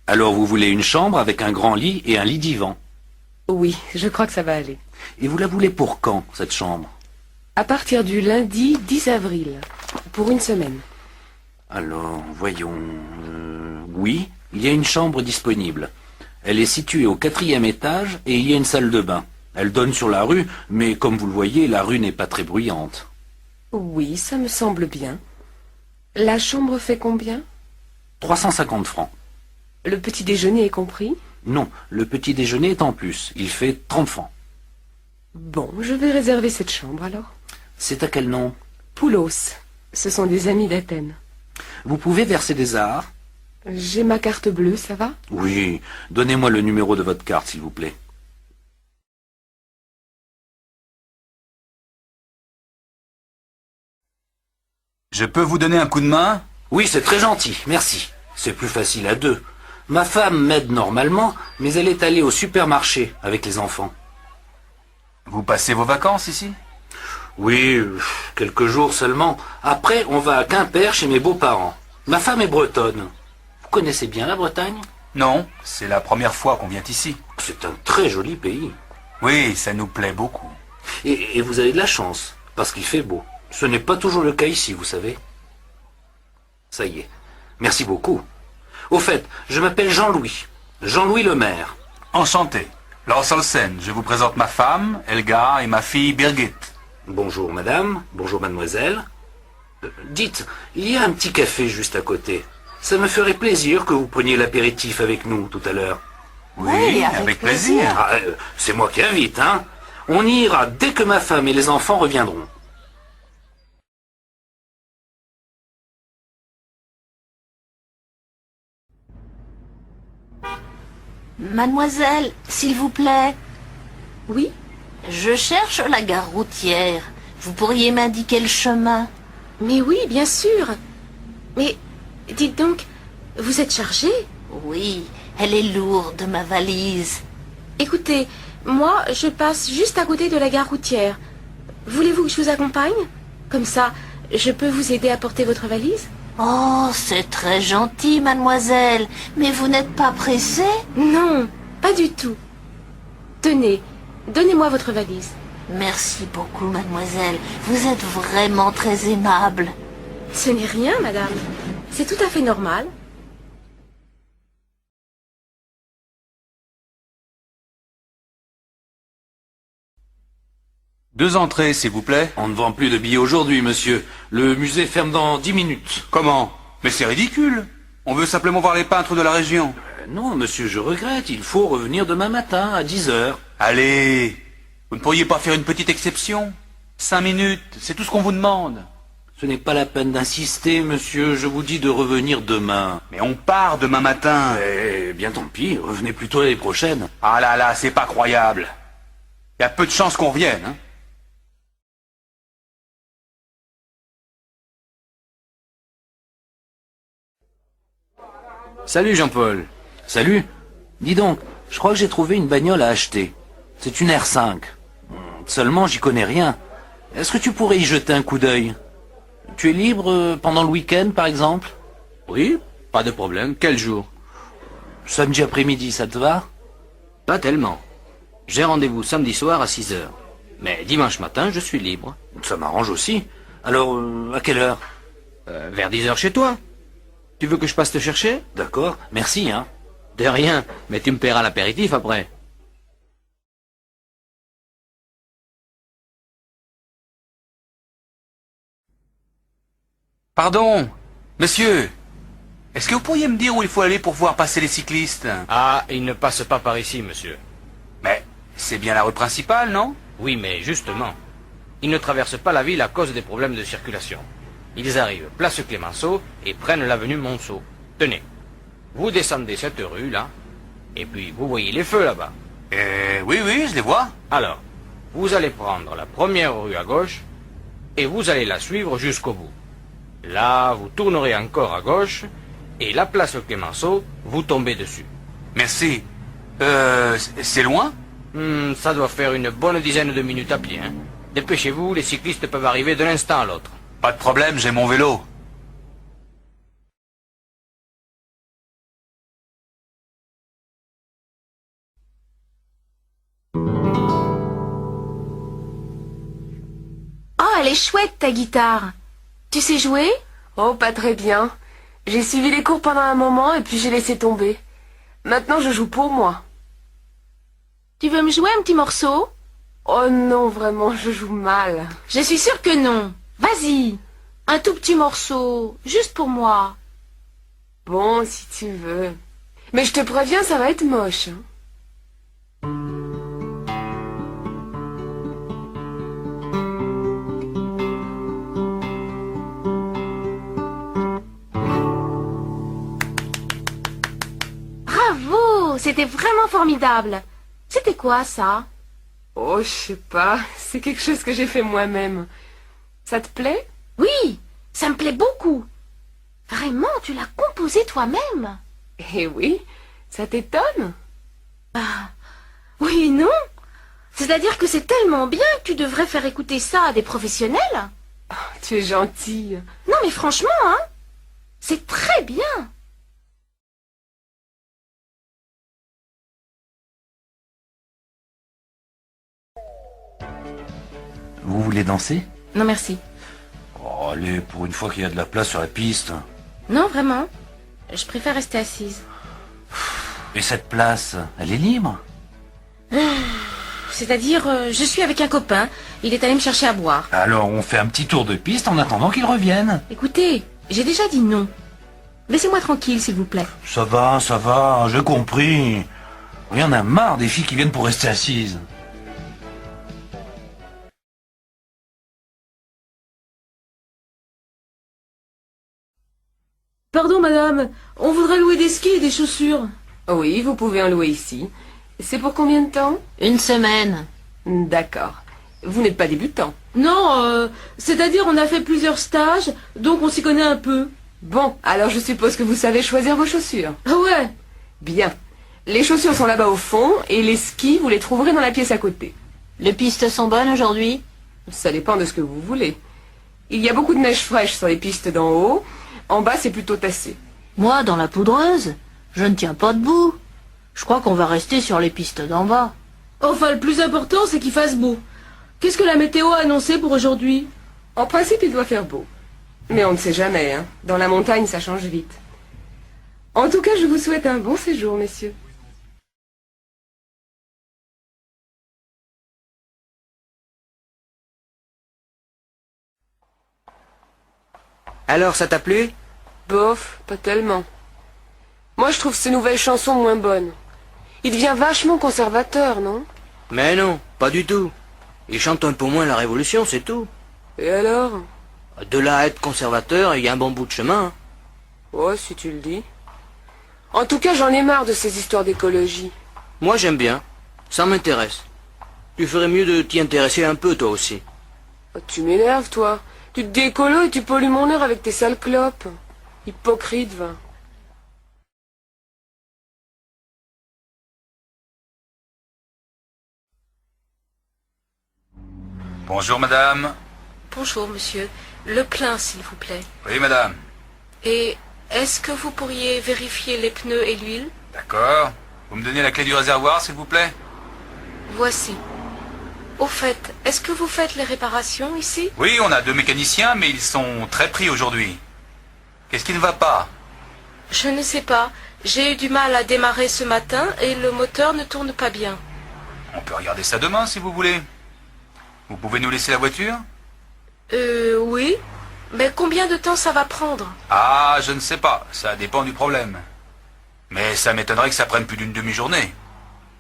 Alors vous voulez une chambre avec un grand lit et un lit divan. Oui, je crois que ça va aller. Et vous la voulez pour quand, cette chambre? À partir du lundi 10 avril, pour une semaine. Alors, voyons... oui, il y a une chambre disponible. Elle est située au 4e étage et il y a une salle de bain. Elle donne sur la rue, mais comme vous le voyez, la rue n'est pas très bruyante. Oui, ça me semble bien. La chambre fait combien? 350 francs. Le petit déjeuner est compris? Non, le petit déjeuner est en plus. Il fait 30 francs. Bon, je vais réserver cette chambre alors. C'est à quel nom? Poulos. Ce sont des amis d'Athènes. Vous pouvez verser des arts? J'ai ma carte bleue, ça va? Oui. Donnez-moi le numéro de votre carte, s'il vous plaît. Je peux vous donner un coup de main? Oui, c'est très gentil, merci. C'est plus facile à deux. Ma femme m'aide normalement, mais elle est allée au supermarché avec les enfants. Vous passez vos vacances ici? Oui, quelques jours seulement. Après, on va à Quimper chez mes beaux-parents. Ma femme est bretonne. Vous connaissez bien la Bretagne? Non, c'est la première fois qu'on vient ici. C'est un très joli pays. Oui, ça nous plaît beaucoup. Et vous avez de la chance, parce qu'il fait beau. Ce n'est pas toujours le cas ici, vous savez. Ça y est. Merci beaucoup. Au fait, je m'appelle Jean-Louis. Jean-Louis le maire. Enchanté. Lars Olsen, je vous présente ma femme, Elga, et ma fille, Birgit. Bonjour madame, bonjour mademoiselle. Dites, il y a un petit café juste à côté. Ça me ferait plaisir que vous preniez l'apéritif avec nous tout à l'heure. Oui, avec plaisir. Ah, c'est moi qui invite, hein. On y ira dès que ma femme et les enfants reviendront. Mademoiselle, s'il vous plaît. Oui? Je cherche la gare routière. Vous pourriez m'indiquer le chemin? Mais oui, bien sûr. Mais dites donc, vous êtes chargé? Oui, elle est lourde, ma valise. Écoutez, moi, je passe juste à côté de la gare routière. Voulez-vous que je vous accompagne? Comme ça, je peux vous aider à porter votre valise? Oh, c'est très gentil, mademoiselle. Mais vous n'êtes pas pressée? Non, pas du tout. Tenez, donnez-moi votre valise. Merci beaucoup, mademoiselle. Vous êtes vraiment très aimable. Ce n'est rien, madame. C'est tout à fait normal. Deux entrées, s'il vous plaît. On ne vend plus de billets aujourd'hui, monsieur. Le musée ferme dans 10 minutes. Comment? Mais c'est ridicule. On veut simplement voir les peintres de la région. Non, monsieur, je regrette. Il faut revenir demain matin à 10 heures. Allez, vous ne pourriez pas faire une petite exception? 5 minutes, c'est tout ce qu'on vous demande. Ce n'est pas la peine d'insister, monsieur. Je vous dis de revenir demain. Mais on part demain matin. Eh bien, tant pis. Revenez plutôt l'année prochaine. Ah là là, c'est pas croyable. Il y a peu de chances qu'on revienne, hein. Salut Jean-Paul. Salut. Dis donc, je crois que j'ai trouvé une bagnole à acheter. C'est une R5. Seulement, j'y connais rien. Est-ce que tu pourrais y jeter un coup d'œil? Tu es libre pendant le week-end, par exemple? Oui, pas de problème. Quel jour? Samedi après-midi, ça te va? Pas tellement. J'ai rendez-vous samedi soir à 6 heures. Mais dimanche matin, je suis libre. Ça m'arrange aussi. Alors, à quelle heure? Vers 10 heures chez toi. Tu veux que je passe te chercher? D'accord, merci, hein. De rien, mais tu me paieras l'apéritif après. Pardon, monsieur. Est-ce que vous pourriez me dire où il faut aller pour voir passer les cyclistes? Ah, ils ne passent pas par ici, monsieur. Mais c'est bien la rue principale, non? Oui, mais justement, ils ne traversent pas la ville à cause des problèmes de circulation. Ils arrivent place Clémenceau et prennent l'avenue Monceau. Tenez, vous descendez cette rue, là, et puis vous voyez les feux là-bas. Oui, oui, je les vois. Alors, vous allez prendre la première rue à gauche, et vous allez la suivre jusqu'au bout. Là, vous tournerez encore à gauche, et la place Clémenceau, vous tombez dessus. Merci. C'est loin? Ça doit faire une bonne dizaine de minutes à pied, hein. Dépêchez-vous, les cyclistes peuvent arriver de l'instant à l'autre. Pas de problème, j'ai mon vélo. Oh, elle est chouette ta guitare. Tu sais jouer? Oh, pas très bien. J'ai suivi les cours pendant un moment et puis j'ai laissé tomber. Maintenant, je joue pour moi. Tu veux me jouer un petit morceau? Oh non, vraiment, je joue mal. Je suis sûre que non. Vas-y, un tout petit morceau, juste pour moi. Bon, si tu veux. Mais je te préviens, ça va être moche. Bravo, c'était vraiment formidable. C'était quoi ça? Oh, je sais pas, c'est quelque chose que j'ai fait moi-même. Ça te plaît? Oui, Ça me plaît beaucoup. Vraiment, tu l'as composé toi-même. Eh oui, ça t'étonne? Ah, oui et non. C'est-à-dire que c'est tellement bien que tu devrais faire écouter ça à des professionnels. Oh, tu es gentille. Non mais franchement, hein, c'est très bien. Vous voulez danser? Non merci. Oh, allez, pour une fois qu'il y a de la place sur la piste. Non vraiment. Je préfère rester assise. Et cette place, elle est libre? C'est-à-dire, je suis avec un copain. Il est allé me chercher à boire. Alors on fait un petit tour de piste en attendant qu'il revienne. Écoutez, j'ai déjà dit non. Laissez-moi tranquille, s'il vous plaît. Ça va, j'ai compris. Il y en a marre des filles qui viennent pour rester assises. Pardon, madame, on voudrait louer des skis et des chaussures. Oui, vous pouvez en louer ici. C'est pour combien de temps? Une semaine. D'accord. Vous n'êtes pas débutant? Non, c'est-à-dire on a fait plusieurs stages, donc on s'y connaît un peu. Bon, alors je suppose que vous savez choisir vos chaussures. Ah ouais? Bien. Les chaussures sont là-bas au fond, et les skis, vous les trouverez dans la pièce à côté. Les pistes sont bonnes aujourd'hui? Ça dépend de ce que vous voulez. Il y a beaucoup de neige fraîche sur les pistes d'en haut. En bas, c'est plutôt tassé. Moi, dans la poudreuse, je ne tiens pas debout. Je crois qu'on va rester sur les pistes d'en bas. Enfin, le plus important, c'est qu'il fasse beau. Qu'est-ce que la météo a annoncé pour aujourd'hui? En principe, il doit faire beau. Mais on ne sait jamais, hein. Dans la montagne, ça change vite. En tout cas, je vous souhaite un bon séjour, messieurs. Alors, ça t'a plu? Bof, pas tellement. Moi, je trouve ces nouvelles chansons moins bonnes. Il devient vachement conservateur, non? Mais non, pas du tout. Il chante un peu moins la Révolution, c'est tout. Et alors? De là à être conservateur, il y a un bon bout de chemin. Ouais, si tu le dis. En tout cas, j'en ai marre de ces histoires d'écologie. Moi, j'aime bien. Ça m'intéresse. Tu ferais mieux de t'y intéresser un peu, toi aussi. Oh, tu m'énerves, toi. Tu te dis écolo et tu pollues mon air avec tes sales clopes. Hypocrite, va. Bonjour madame. Bonjour, monsieur. Le plein, s'il vous plaît. Oui madame. Et est-ce que vous pourriez vérifier les pneus et l'huile? D'accord. Vous me donnez la clé du réservoir s'il vous plaît? Voici. Au fait, est-ce que vous faites les réparations ici? Oui, on a 2 mécaniciens, mais ils sont très pris aujourd'hui. Qu'est-ce qui ne va pas? Je ne sais pas. J'ai eu du mal à démarrer ce matin et le moteur ne tourne pas bien. On peut regarder ça demain si vous voulez. Vous pouvez nous laisser la voiture? Oui. Mais combien de temps ça va prendre? Ah, je ne sais pas. Ça dépend du problème. Mais ça m'étonnerait que ça prenne plus d'une demi-journée.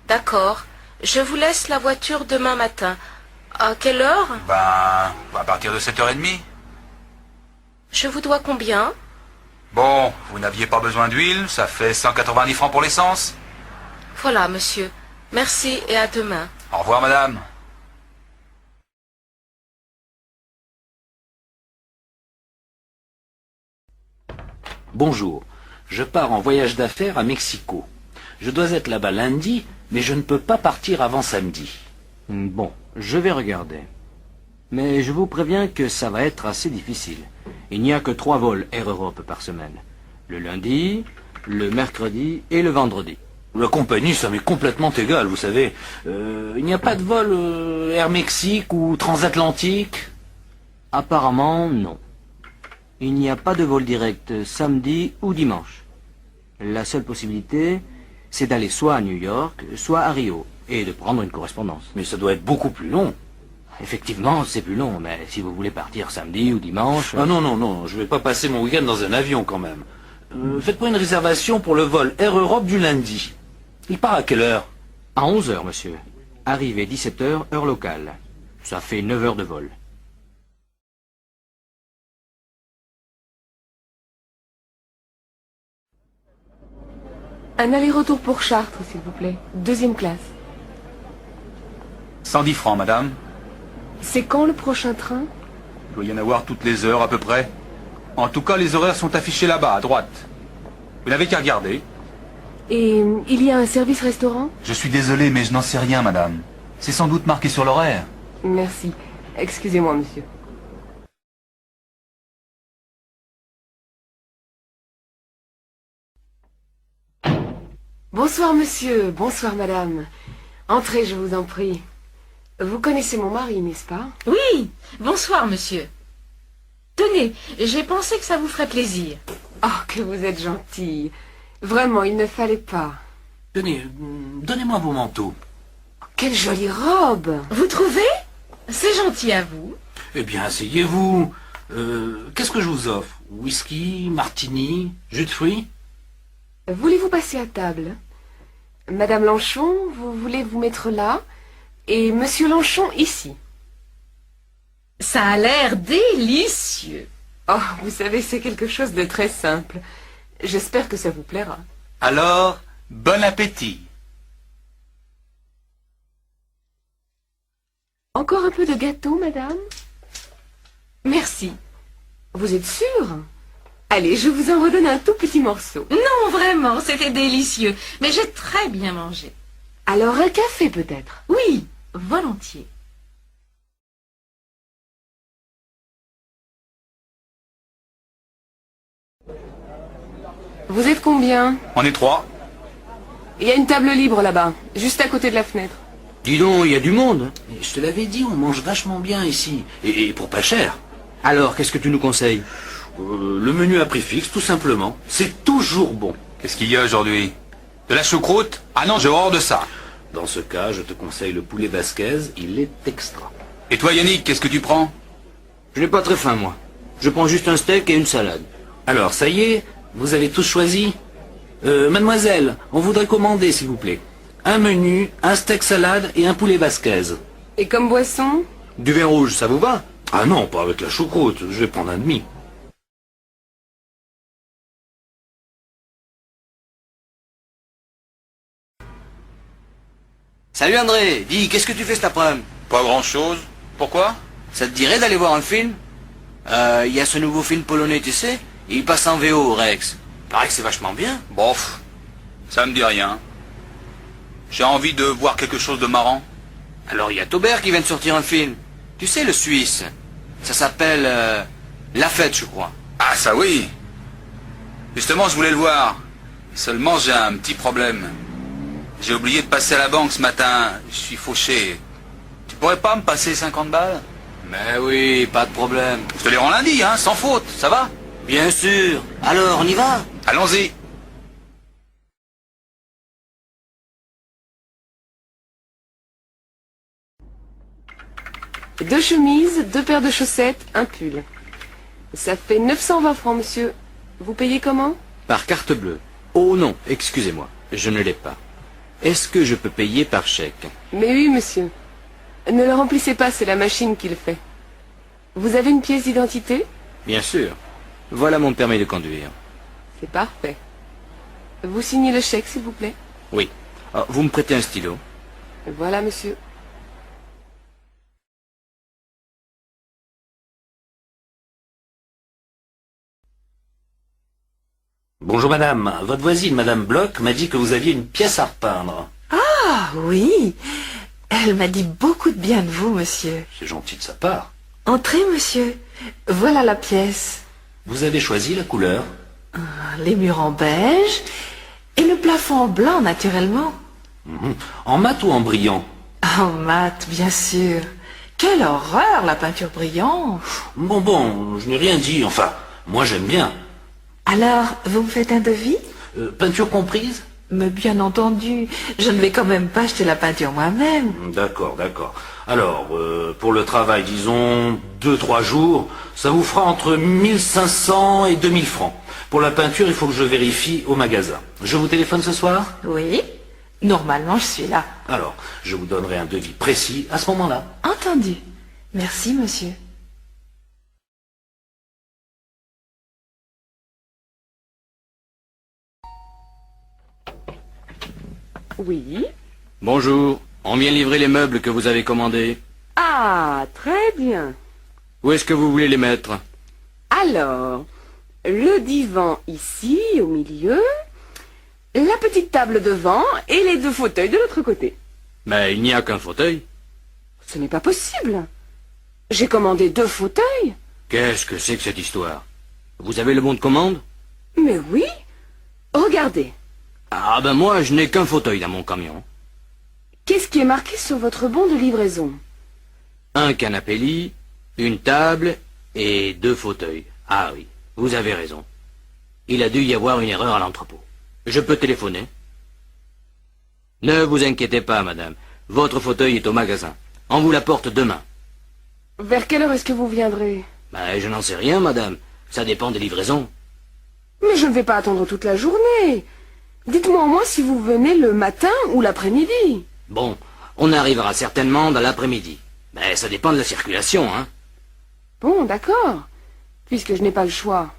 D'accord. Je vous laisse la voiture demain matin. À quelle heure? Ben, à partir de 7h30. Je vous dois combien? Bon, vous n'aviez pas besoin d'huile, ça fait 190 francs pour l'essence. Voilà, monsieur. Merci et à demain. Au revoir, madame. Bonjour, je pars en voyage d'affaires à Mexico. Je dois être là-bas lundi, mais je ne peux pas partir avant samedi. Bon, je vais regarder. Mais je vous préviens que ça va être assez difficile. Il n'y a que 3 vols Air Europe par semaine. Le lundi, le mercredi et le vendredi. La compagnie, ça m'est complètement égal, vous savez. Il n'y a pas de vol Air Mexique ou transatlantique? Apparemment, non. Il n'y a pas de vol direct samedi ou dimanche. La seule possibilité, c'est d'aller soit à New York, soit à Rio, et de prendre une correspondance. Mais ça doit être beaucoup plus long. Effectivement, c'est plus long, mais si vous voulez partir samedi ou dimanche... Ah non, je vais pas passer mon week-end dans un avion quand même. Faites-moi une réservation pour le vol Air Europe du lundi. Il part à quelle heure? À 11h, monsieur. Arrivée 17h, heure locale. Ça fait 9 heures de vol. Un aller-retour pour Chartres, s'il vous plaît. 2e classe. 110 francs, madame. C'est quand le prochain train? Il doit y en avoir toutes les heures à peu près. En tout cas, les horaires sont affichés là-bas, à droite. Vous n'avez qu'à regarder. Et il y a un service restaurant? Je suis désolé, mais je n'en sais rien, madame. C'est sans doute marqué sur l'horaire. Merci. Excusez-moi, monsieur. Bonsoir, monsieur. Bonsoir, madame. Entrez, je vous en prie. Vous connaissez mon mari, n'est-ce pas? Oui, bonsoir, monsieur. Tenez, j'ai pensé que ça vous ferait plaisir. Oh, que vous êtes gentille. Vraiment, il ne fallait pas. Tenez, donnez-moi vos manteaux. Quelle jolie robe! Vous trouvez? C'est gentil à vous. Eh bien, asseyez-vous. Qu'est-ce que je vous offre? Whisky, martini, jus de fruits? Voulez-vous passer à table? Madame Lanchon, vous voulez vous mettre là? Et Monsieur Lanchon ici. Ça a l'air délicieux. Oh, vous savez, c'est quelque chose de très simple. J'espère que ça vous plaira. Alors, bon appétit. Encore un peu de gâteau, madame? Merci. Vous êtes sûre? Allez, je vous en redonne un tout petit morceau. Non, vraiment, c'était délicieux. Mais j'ai très bien mangé. Alors un café peut-être? Oui, volontiers. Vous êtes combien? On est 3. Il y a une table libre là-bas, juste à côté de la fenêtre. Dis donc, il y a du monde. Je te l'avais dit, on mange vachement bien ici. Et pour pas cher. Alors, qu'est-ce que tu nous conseilles? Le menu à prix fixe, tout simplement. C'est toujours bon. Qu'est-ce qu'il y a aujourd'hui? De la choucroute? Ah non, j'ai horreur de ça. Dans ce cas, je te conseille le poulet basquez, il est extra. Et toi, Yannick, qu'est-ce que tu prends? Je n'ai pas très faim, moi. Je prends juste un steak et une salade. Alors, ça y est, vous avez tous choisi? Mademoiselle, on voudrait commander, s'il vous plaît. Un menu, un steak salade et un poulet basquez. Et comme boisson? Du vin rouge, ça vous va? Ah non, pas avec la choucroute, je vais prendre un demi. Salut André, dis, qu'est-ce que tu fais cet après-midi? Pas grand-chose. Pourquoi? Ça te dirait d'aller voir un film? Il y a ce nouveau film polonais, tu sais? Il passe en VO, Rex. Paraît que c'est vachement bien. Bof, ça me dit rien. J'ai envie de voir quelque chose de marrant. Alors il y a Taubert qui vient de sortir un film. Tu sais, le Suisse. Ça s'appelle La Fête, je crois. Ah ça oui. Justement, je voulais le voir. Seulement, j'ai un petit problème. J'ai oublié de passer à la banque ce matin. Je suis fauché. Tu pourrais pas me passer 50 balles? Mais oui, pas de problème. Je te les rends lundi, hein, sans faute. Ça va? Bien sûr. Alors, on y va? Allons-y. Deux chemises, deux paires de chaussettes, un pull. Ça fait 920 francs, monsieur. Vous payez comment? Par carte bleue. Oh non, excusez-moi, je ne l'ai pas. Est-ce que je peux payer par chèque? Mais oui, monsieur. Ne le remplissez pas, c'est la machine qui le fait. Vous avez une pièce d'identité? Bien sûr. Voilà mon permis de conduire. C'est parfait. Vous signez le chèque, s'il vous plaît? Oui. Ah, vous me prêtez un stylo? Voilà, monsieur. Bonjour madame, votre voisine, madame Bloch, m'a dit que vous aviez une pièce à repeindre. Ah oui, elle m'a dit beaucoup de bien de vous, monsieur. C'est gentil de sa part. Entrez, monsieur. Voilà la pièce. Vous avez choisi la couleur? Les murs en beige et le plafond en blanc, naturellement. En mat ou en brillant? En mat, bien sûr. Quelle horreur, la peinture brillante. Bon, je n'ai rien dit. Enfin, moi j'aime bien. Alors, vous me faites un devis? Peinture comprise? Mais bien entendu, je ne vais quand même pas acheter la peinture moi-même. D'accord, d'accord. Alors, pour le travail, disons 2-3 jours, ça vous fera entre 1500 et 2000 francs. Pour la peinture, il faut que je vérifie au magasin. Je vous téléphone ce soir? Oui, normalement je suis là. Alors, je vous donnerai un devis précis à ce moment-là. Entendu. Merci, monsieur. Oui. Bonjour. On vient livrer les meubles que vous avez commandés. Ah, très bien. Où est-ce que vous voulez les mettre? Alors, le divan ici, au milieu, la petite table devant et les 2 fauteuils de l'autre côté. Mais il n'y a qu'un fauteuil. Ce n'est pas possible. J'ai commandé 2 fauteuils. Qu'est-ce que c'est que cette histoire? Vous avez le bon de commande? Mais oui. Regardez. Ah ben moi, je n'ai qu'un fauteuil dans mon camion. Qu'est-ce qui est marqué sur votre bon de livraison? Un canapé-lit, une table et 2 fauteuils. Ah oui, vous avez raison. Il a dû y avoir une erreur à l'entrepôt. Je peux téléphoner? Ne vous inquiétez pas, madame. Votre fauteuil est au magasin. On vous l'apporte demain. Vers quelle heure est-ce que vous viendrez? Ben, je n'en sais rien, madame. Ça dépend des livraisons. Mais je ne vais pas attendre toute la journée. Dites-moi au moins si vous venez le matin ou l'après-midi. Bon, on arrivera certainement dans l'après-midi. Ben, ça dépend de la circulation, hein. Bon, d'accord. Puisque je n'ai pas le choix.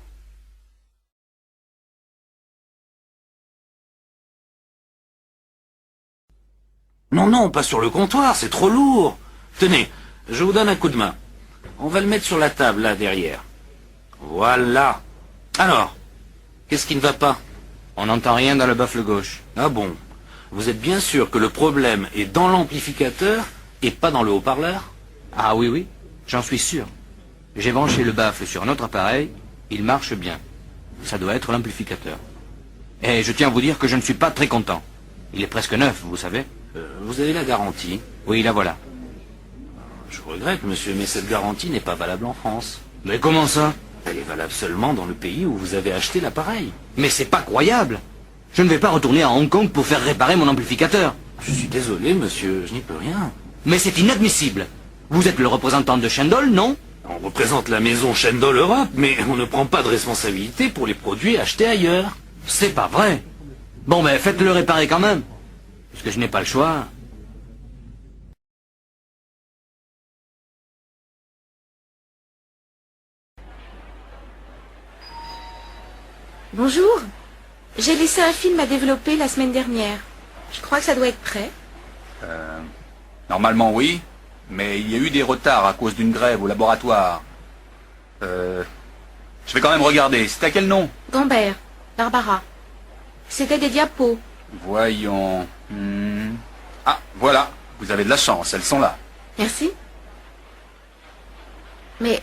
Non, non, pas sur le comptoir, c'est trop lourd. Tenez, je vous donne un coup de main. On va le mettre sur la table, là, derrière. Voilà. Alors, qu'est-ce qui ne va pas? On n'entend rien dans le baffle gauche. Ah bon? Vous êtes bien sûr que le problème est dans l'amplificateur et pas dans le haut-parleur? Ah oui, oui, j'en suis sûr. J'ai branché le baffle sur un autre appareil, il marche bien. Ça doit être l'amplificateur. Et je tiens à vous dire que je ne suis pas très content. Il est presque neuf, vous savez. Vous avez la garantie? Oui, la voilà. Je regrette, monsieur, mais cette garantie n'est pas valable en France. Mais comment ça? Elle est valable seulement dans le pays où vous avez acheté l'appareil. Mais c'est pas croyable. Je ne vais pas retourner à Hong Kong pour faire réparer mon amplificateur. Je suis désolé, monsieur, je n'y peux rien. Mais c'est inadmissible. Vous êtes le représentant de Shendol, non? On représente la maison Shendol Europe, mais on ne prend pas de responsabilité pour les produits achetés ailleurs. C'est pas vrai. Bon, ben faites-le réparer quand même. Puisque je n'ai pas le choix. Bonjour. J'ai laissé un film à développer la semaine dernière. Je crois que ça doit être prêt. Normalement oui, mais il y a eu des retards à cause d'une grève au laboratoire. Je vais quand même regarder. C'est à quel nom? Gambert, Barbara. C'était des diapos. Voyons. Ah, voilà. Vous avez de la chance, elles sont là. Merci. Mais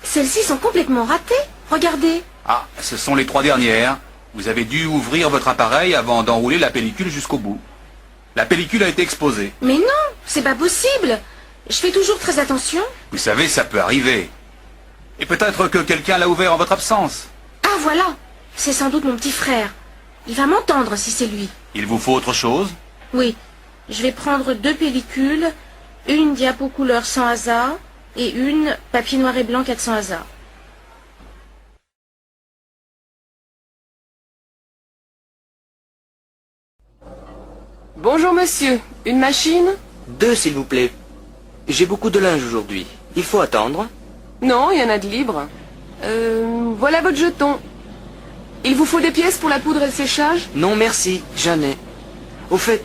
celles-ci sont complètement ratées. Regardez. Ah, ce sont les 3 dernières. Vous avez dû ouvrir votre appareil avant d'enrouler la pellicule jusqu'au bout. La pellicule a été exposée. Mais non, c'est pas possible. Je fais toujours très attention. Vous savez, ça peut arriver. Et peut-être que quelqu'un l'a ouvert en votre absence. Ah voilà, c'est sans doute mon petit frère. Il va m'entendre si c'est lui. Il vous faut autre chose? Oui, je vais prendre 2 pellicules, une diapo couleur sans hasard et une papier noir et blanc 400 hasard. Bonjour monsieur, une machine? 2 s'il vous plaît. J'ai beaucoup de linge aujourd'hui. Il faut attendre. Non, il y en a de libre. Voilà votre jeton. Il vous faut des pièces pour la poudre et le séchage? Non merci, j'en ai. Au fait,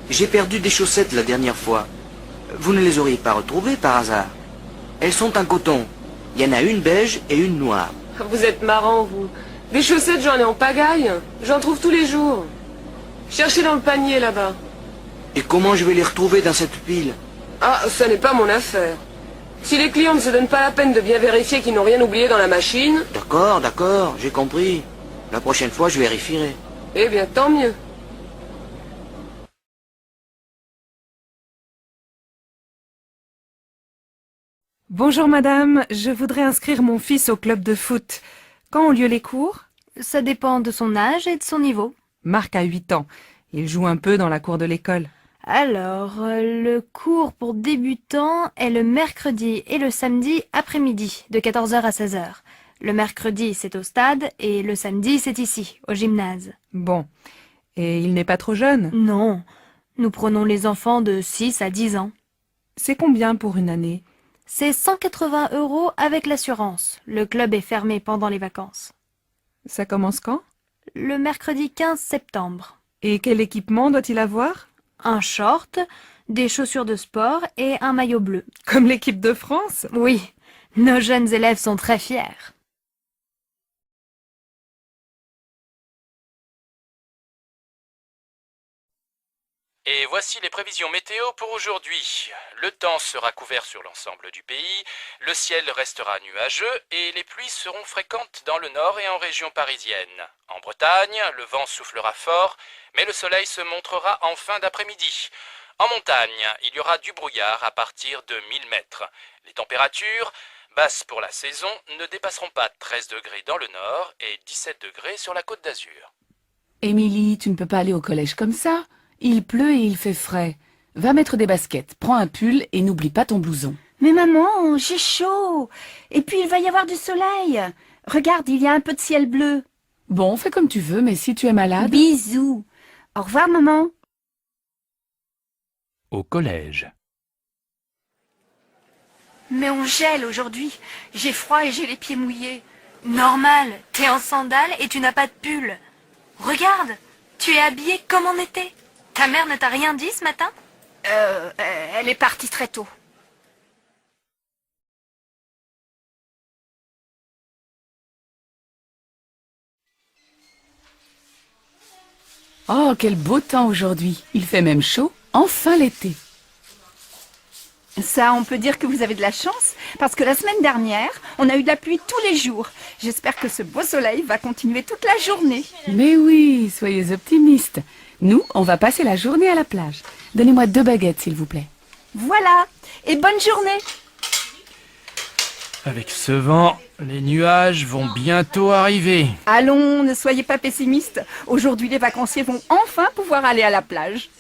j'ai perdu des chaussettes la dernière fois. Vous ne les auriez pas retrouvées par hasard? Elles sont en coton. Il y en a une beige et une noire. Vous êtes marrant, vous. Des chaussettes, j'en ai en pagaille. J'en trouve tous les jours. Cherchez dans le panier, là-bas. Et comment je vais les retrouver dans cette pile? Ah, ça n'est pas mon affaire. Si les clients ne se donnent pas la peine de bien vérifier qu'ils n'ont rien oublié dans la machine... D'accord, d'accord, j'ai compris. La prochaine fois, je vérifierai. Eh bien, tant mieux. Bonjour madame, je voudrais inscrire mon fils au club de foot. Quand ont lieu les cours? Ça dépend de son âge et de son niveau. Marc a 8 ans. Il joue un peu dans la cour de l'école. Alors, le cours pour débutants est le mercredi et le samedi après-midi, de 14h à 16h. Le mercredi, c'est au stade et le samedi, c'est ici, au gymnase. Bon. Et il n'est pas trop jeune? Non. Nous prenons les enfants de 6 à 10 ans. C'est combien pour une année? C'est 180 € avec l'assurance. Le club est fermé pendant les vacances. Ça commence quand? Le mercredi 15 septembre. Et quel équipement doit-il avoir? Un short, des chaussures de sport et un maillot bleu. Comme l'équipe de France? Oui, nos jeunes élèves sont très fiers. Et voici les prévisions météo pour aujourd'hui. Le temps sera couvert sur l'ensemble du pays, le ciel restera nuageux et les pluies seront fréquentes dans le nord et en région parisienne. En Bretagne, le vent soufflera fort, mais le soleil se montrera en fin d'après-midi. En montagne, il y aura du brouillard à partir de 1000 mètres. Les températures, basses pour la saison, ne dépasseront pas 13 degrés dans le nord et 17 degrés sur la Côte d'Azur. Émilie, tu ne peux pas aller au collège comme ça. Il pleut et il fait frais. Va mettre des baskets, prends un pull et n'oublie pas ton blouson. Mais maman, j'ai chaud. Et puis il va y avoir du soleil. Regarde, il y a un peu de ciel bleu. Bon, fais comme tu veux, mais si tu es malade... Bisous. Au revoir, maman. Au collège. Mais on gèle aujourd'hui. J'ai froid et j'ai les pieds mouillés. Normal, t'es en sandales et tu n'as pas de pull. Regarde, tu es habillée comme en été. Ta mère ne t'a rien dit ce matin? Elle est partie très tôt. Oh, quel beau temps aujourd'hui. Il fait même chaud. Enfin l'été. Ça, on peut dire que vous avez de la chance, parce que la semaine dernière, on a eu de la pluie tous les jours. J'espère que ce beau soleil va continuer toute la journée. Mais oui, soyez optimistes. Nous, on va passer la journée à la plage. Donnez-moi 2 baguettes, s'il vous plaît. Voilà, et bonne journée. Avec ce vent, les nuages vont bientôt arriver. Allons, ne soyez pas pessimistes. Aujourd'hui, les vacanciers vont enfin pouvoir aller à la plage.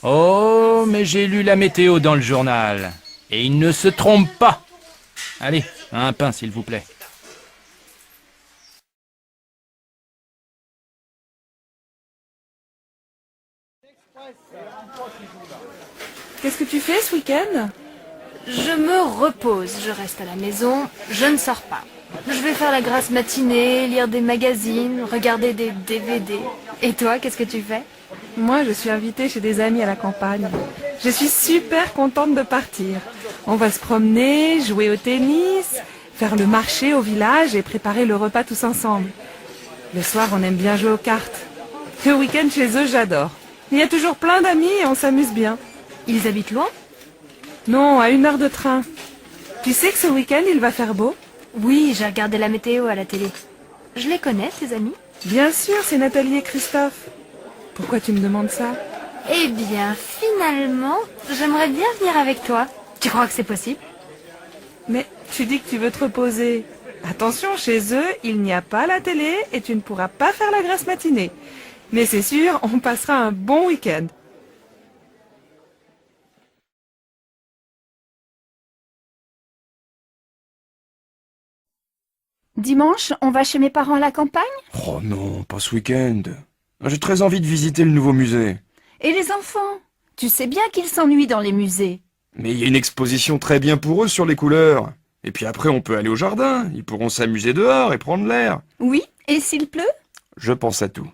Oh, mais j'ai lu la météo dans le journal. Et il ne se trompe pas. Allez, un pain, s'il vous plaît. Qu'est-ce que tu fais ce week-end? Je me repose, je reste à la maison, je ne sors pas. Je vais faire la grasse matinée, lire des magazines, regarder des DVD. Et toi, qu'est-ce que tu fais? Moi, je suis invitée chez des amis à la campagne. Je suis super contente de partir. On va se promener, jouer au tennis, faire le marché au village et préparer le repas tous ensemble. Le soir, on aime bien jouer aux cartes. Le week-end chez eux, j'adore. Il y a toujours plein d'amis et on s'amuse bien. Ils habitent loin? Non, à 1 heure de train. Tu sais que ce week-end, il va faire beau? Oui, j'ai regardé la météo à la télé. Je les connais, tes amis? Bien sûr, c'est Nathalie et Christophe. Pourquoi tu me demandes ça? Eh bien, finalement, j'aimerais bien venir avec toi. Tu crois que c'est possible? Mais tu dis que tu veux te reposer. Attention, chez eux, il n'y a pas la télé et tu ne pourras pas faire la grasse matinée. Mais c'est sûr, on passera un bon week-end. Dimanche, on va chez mes parents à la campagne? Oh non, pas ce week-end. J'ai très envie de visiter le nouveau musée. Et les enfants? Tu sais bien qu'ils s'ennuient dans les musées. Mais il y a une exposition très bien pour eux sur les couleurs. Et puis après, on peut aller au jardin. Ils pourront s'amuser dehors et prendre l'air. Oui, et s'il pleut? Je pense à tout.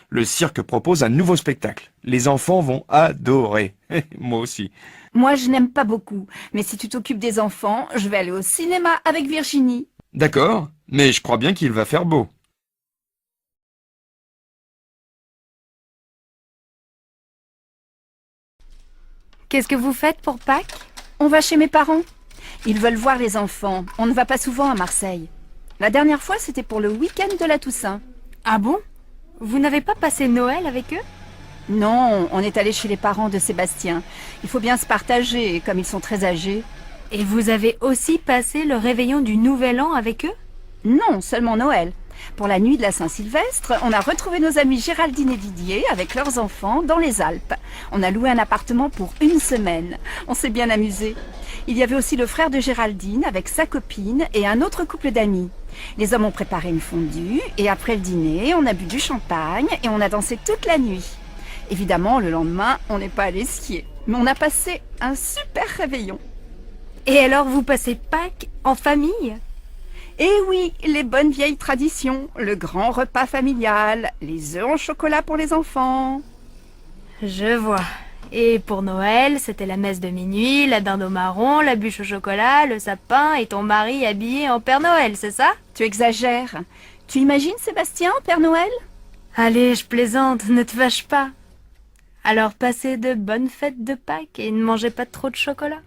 Le cirque propose un nouveau spectacle. Les enfants vont adorer. Moi aussi. Moi, je n'aime pas beaucoup. Mais si tu t'occupes des enfants, je vais aller au cinéma avec Virginie. D'accord, mais je crois bien qu'il va faire beau. Qu'est-ce que vous faites pour Pâques? On va chez mes parents. Ils veulent voir les enfants. On ne va pas souvent à Marseille. La dernière fois, c'était pour le week-end de la Toussaint. Ah bon? Vous n'avez pas passé Noël avec eux? Non, on est allé chez les parents de Sébastien. Il faut bien se partager, comme ils sont très âgés. Et vous avez aussi passé le réveillon du Nouvel An avec eux? Non, seulement Noël. Pour la nuit de la Saint-Sylvestre, on a retrouvé nos amis Géraldine et Didier avec leurs enfants dans les Alpes. On a loué un appartement pour 1 semaine. On s'est bien amusé. Il y avait aussi le frère de Géraldine avec sa copine et un autre couple d'amis. Les hommes ont préparé une fondue et après le dîner, on a bu du champagne et on a dansé toute la nuit. Évidemment, le lendemain, on n'est pas allé skier. Mais on a passé un super réveillon. Et alors vous passez Pâques en famille? Eh oui, les bonnes vieilles traditions, le grand repas familial, les œufs en chocolat pour les enfants. Je vois. Et pour Noël, c'était la messe de minuit, la dinde au marron, la bûche au chocolat, le sapin et ton mari habillé en Père Noël, c'est ça? Tu exagères. Tu imagines Sébastien en Père Noël? Allez, je plaisante, ne te fâche pas. Alors passez de bonnes fêtes de Pâques et ne mangez pas trop de chocolat.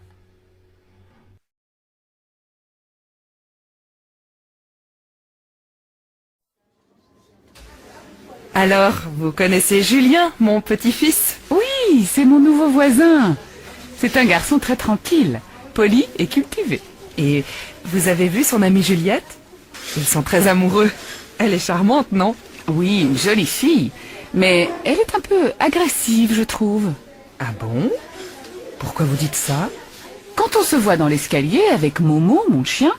Alors, vous connaissez Julien, mon petit-fils? Oui, c'est mon nouveau voisin. C'est un garçon très tranquille, poli et cultivé. Et vous avez vu son amie Juliette? Ils sont très amoureux. Elle est charmante, non? Oui, une jolie fille, mais elle est un peu agressive, je trouve. Ah bon? Pourquoi vous dites ça? Quand on se voit dans l'escalier avec Momo, mon chien,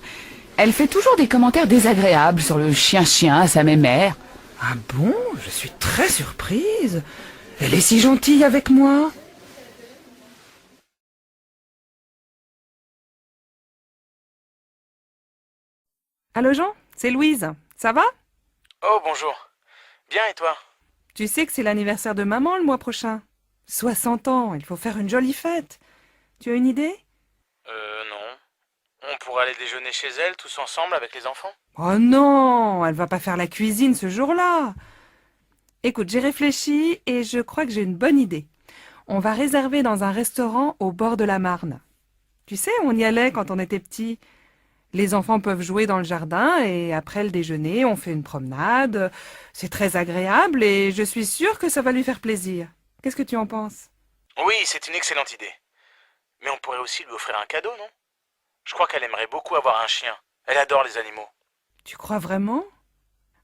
elle fait toujours des commentaires désagréables sur le chien-chien, sa mémère. Ah bon? Je suis très surprise. Elle est si gentille avec moi. Allô Jean? C'est Louise. Ça va? Oh, bonjour. Bien, et toi? Tu sais que c'est l'anniversaire de maman le mois prochain. 60 ans, il faut faire une jolie fête. Tu as une idée? Non. On pourrait aller déjeuner chez elle, tous ensemble, avec les enfants? Oh non, elle va pas faire la cuisine ce jour-là. Écoute, j'ai réfléchi et je crois que j'ai une bonne idée. On va réserver dans un restaurant au bord de la Marne. Tu sais, on y allait quand on était petits. Les enfants peuvent jouer dans le jardin et après le déjeuner, on fait une promenade. C'est très agréable et je suis sûre que ça va lui faire plaisir. Qu'est-ce que tu en penses? Oui, c'est une excellente idée. Mais on pourrait aussi lui offrir un cadeau, non? Je crois qu'elle aimerait beaucoup avoir un chien. Elle adore les animaux. Tu crois vraiment?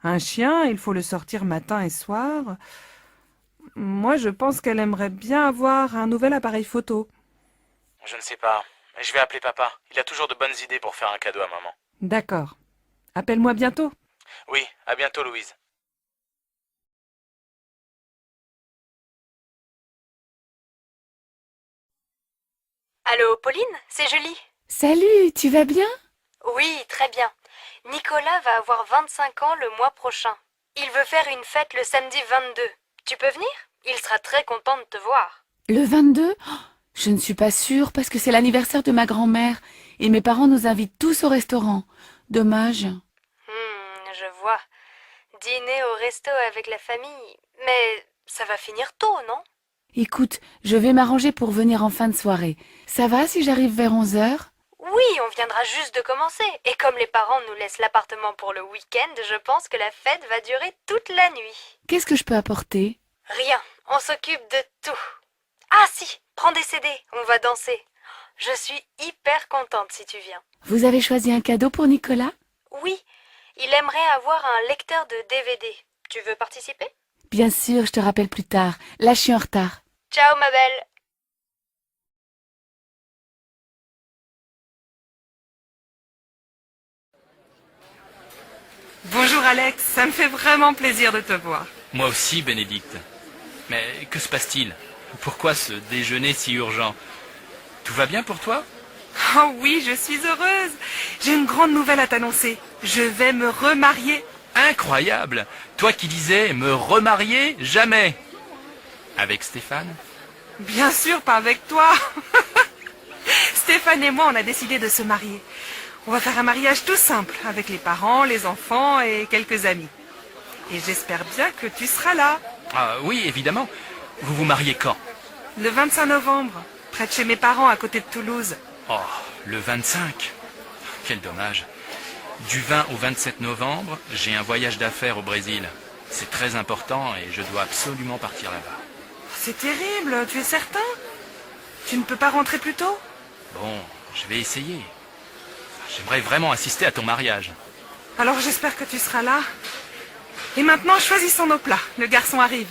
Un chien, il faut le sortir matin et soir. Moi, je pense qu'elle aimerait bien avoir un nouvel appareil photo. Je ne sais pas. Je vais appeler papa. Il a toujours de bonnes idées pour faire un cadeau à maman. D'accord. Appelle-moi bientôt. Oui, à bientôt, Louise. Allô, Pauline? C'est Julie. Salut, tu vas bien? Oui, très bien. Nicolas va avoir 25 ans le mois prochain. Il veut faire une fête le samedi 22. Tu peux venir? Il sera très content de te voir. Le 22? Oh, je ne suis pas sûre parce que c'est l'anniversaire de ma grand-mère et mes parents nous invitent tous au restaurant. Dommage. Je vois. Dîner au resto avec la famille. Mais ça va finir tôt, non? Écoute, je vais m'arranger pour venir en fin de soirée. Ça va si j'arrive vers 11h? Oui, on viendra juste de commencer. Et comme les parents nous laissent l'appartement pour le week-end, je pense que la fête va durer toute la nuit. Qu'est-ce que je peux apporter? Rien, on s'occupe de tout. Ah si, prends des CD, on va danser. Je suis hyper contente si tu viens. Vous avez choisi un cadeau pour Nicolas? Oui, il aimerait avoir un lecteur de DVD. Tu veux participer? Bien sûr, je te rappelle plus tard. Là, je suis en retard. Ciao ma belle. Bonjour Alex, ça me fait vraiment plaisir de te voir. Moi aussi, Bénédicte. Mais que se passe-t-il? Pourquoi ce déjeuner si urgent? Tout va bien pour toi? Oh oui, je suis heureuse. J'ai une grande nouvelle à t'annoncer. Je vais me remarier. Incroyable! Toi qui disais me remarier jamais! Avec Stéphane? Bien sûr, pas avec toi. Stéphane et moi, on a décidé de se marier. On va faire un mariage tout simple, avec les parents, les enfants et quelques amis. Et j'espère bien que tu seras là. Ah oui, évidemment. Vous vous mariez quand? Le 25 novembre, près de chez mes parents, à côté de Toulouse. Oh, le 25. Quel dommage. Du 20 au 27 novembre, j'ai un voyage d'affaires au Brésil. C'est très important et je dois absolument partir là-bas. C'est terrible, tu es certain? Tu ne peux pas rentrer plus tôt? Bon, je vais essayer. J'aimerais vraiment assister à ton mariage. Alors j'espère que tu seras là. Et maintenant, choisissons nos plats. Le garçon arrive.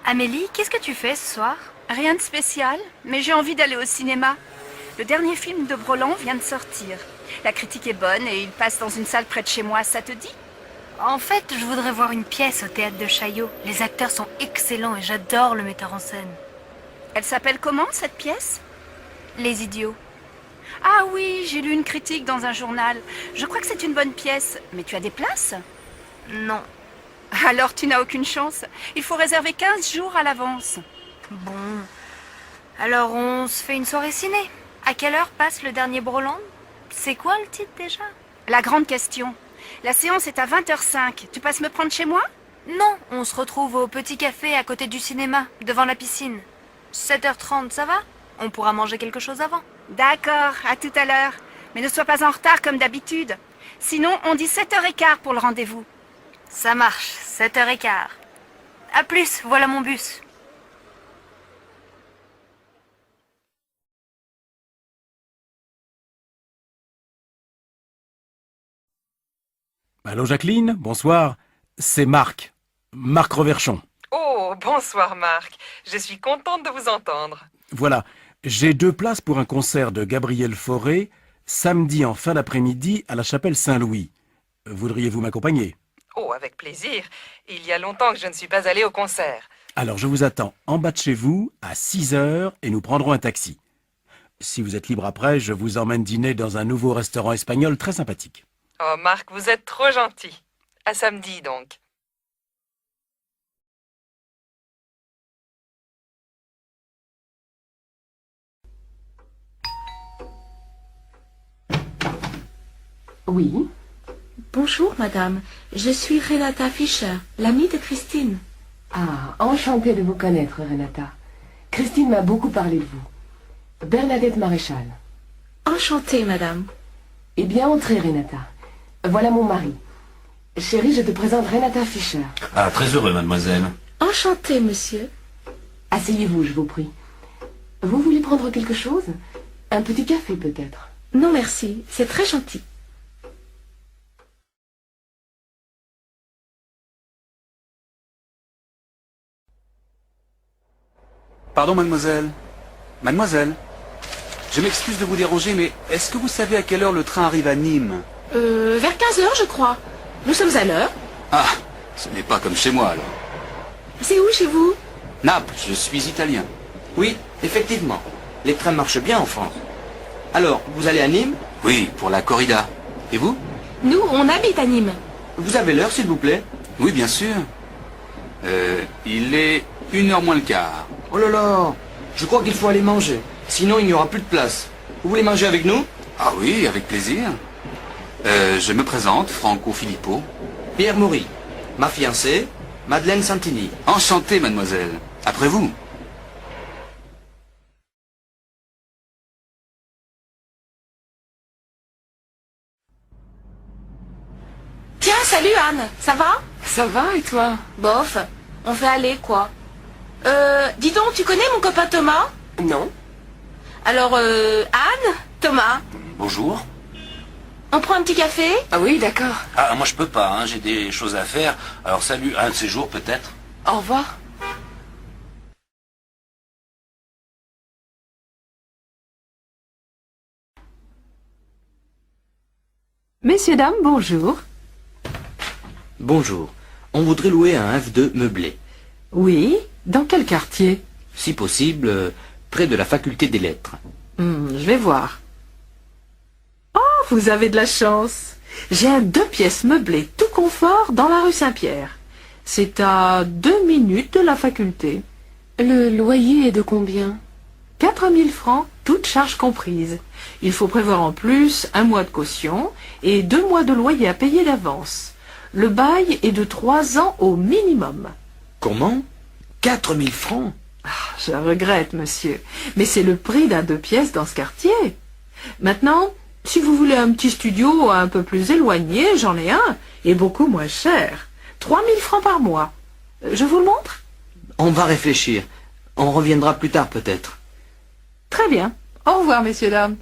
Amélie, qu'est-ce que tu fais ce soir? Rien de spécial, mais j'ai envie d'aller au cinéma. Le dernier film de Broland vient de sortir. La critique est bonne et il passe dans une salle près de chez moi, ça te dit? En fait, je voudrais voir une pièce au théâtre de Chaillot. Les acteurs sont excellents et j'adore le metteur en scène. Elle s'appelle comment, cette pièce? Les Idiots. Ah oui, j'ai lu une critique dans un journal. Je crois que c'est une bonne pièce. Mais tu as des places? Non. Alors tu n'as aucune chance. Il faut réserver 15 jours à l'avance. Bon. Alors on se fait une soirée ciné. À quelle heure passe le dernier Broland? C'est quoi le titre déjà? La grande question. La séance est à 20h05. Tu passes me prendre chez moi? Non, on se retrouve au petit café à côté du cinéma, devant la piscine. 7h30, ça va? On pourra manger quelque chose avant. D'accord, à tout à l'heure. Mais ne sois pas en retard comme d'habitude. Sinon, on dit 7h15 pour le rendez-vous. Ça marche, 7h15. À plus, voilà mon bus. Allô Jacqueline, bonsoir. C'est Marc. Marc Reverchon. Oh, bonsoir Marc. Je suis contente de vous entendre. Voilà, j'ai 2 places pour un concert de Gabriel Fauré, samedi en fin d'après-midi à la chapelle Saint-Louis. Voudriez-vous m'accompagner? Oh, avec plaisir. Il y a longtemps que je ne suis pas allée au concert. Alors je vous attends en bas de chez vous à 6h et nous prendrons un taxi. Si vous êtes libre après, je vous emmène dîner dans un nouveau restaurant espagnol très sympathique. Oh Marc, vous êtes trop gentil. À samedi donc. Oui. Bonjour, madame. Je suis Renata Fischer, l'amie de Christine. Ah, enchantée de vous connaître, Renata. Christine m'a beaucoup parlé de vous. Bernadette Maréchal. Enchantée, madame. Eh bien, entrez, Renata. Voilà mon mari. Chérie, je te présente Renata Fischer. Ah, très heureux, mademoiselle. Enchantée, monsieur. Asseyez-vous, je vous prie. Vous voulez prendre quelque chose? Un petit café, peut-être? Non, merci. C'est très gentil. Pardon, mademoiselle. Mademoiselle, je m'excuse de vous déranger, mais est-ce que vous savez à quelle heure le train arrive à Nîmes? Vers 15h, je crois. Nous sommes à l'heure. Ah, ce n'est pas comme chez moi, alors. C'est où chez vous? Naples, je suis italien. Oui, effectivement. Les trains marchent bien en France. Alors, vous allez à Nîmes? Oui, pour la corrida. Et vous? Nous, on habite à Nîmes. Vous avez l'heure, s'il vous plaît? Oui, bien sûr. Il est 1h moins le quart. Oh là là, je crois qu'il faut aller manger. Sinon, il n'y aura plus de place. Vous voulez manger avec nous? Ah oui, avec plaisir. Je me présente, Franco Filippo. Pierre Maury, ma fiancée, Madeleine Santini. Enchanté, mademoiselle. Après vous. Tiens, salut Anne, ça va? Ça va, et toi? Bof, on fait aller, quoi. Dis donc, tu connais mon copain Thomas? Non. Alors, Anne, Thomas, Bonjour. on prend un petit café? Ah oui, d'accord. Ah, moi je peux pas, hein, j'ai des choses à faire. Alors salut, un de ces jours peut-être. Au revoir. Messieurs, dames, bonjour. Bonjour. On voudrait louer un F2 meublé. Oui, dans quel quartier? Si possible, près de la faculté des lettres. Je vais voir. Oh, vous avez de la chance. J'ai un 2 pièces meublé tout confort dans la rue Saint-Pierre. C'est à 2 minutes de la faculté. Le loyer est de combien? 4 000 francs, toutes charges comprises. Il faut prévoir en plus 1 mois de caution et 2 mois de loyer à payer d'avance. Le bail est de 3 ans au minimum. Comment? 4 000 francs? Je regrette, monsieur, mais c'est le prix d'un 2 pièces dans ce quartier. Maintenant, si vous voulez un petit studio un peu plus éloigné, j'en ai un, et beaucoup moins cher. 3 000 francs par mois. Je vous le montre? On va réfléchir. On reviendra plus tard peut-être. Très bien. Au revoir, messieurs, dames.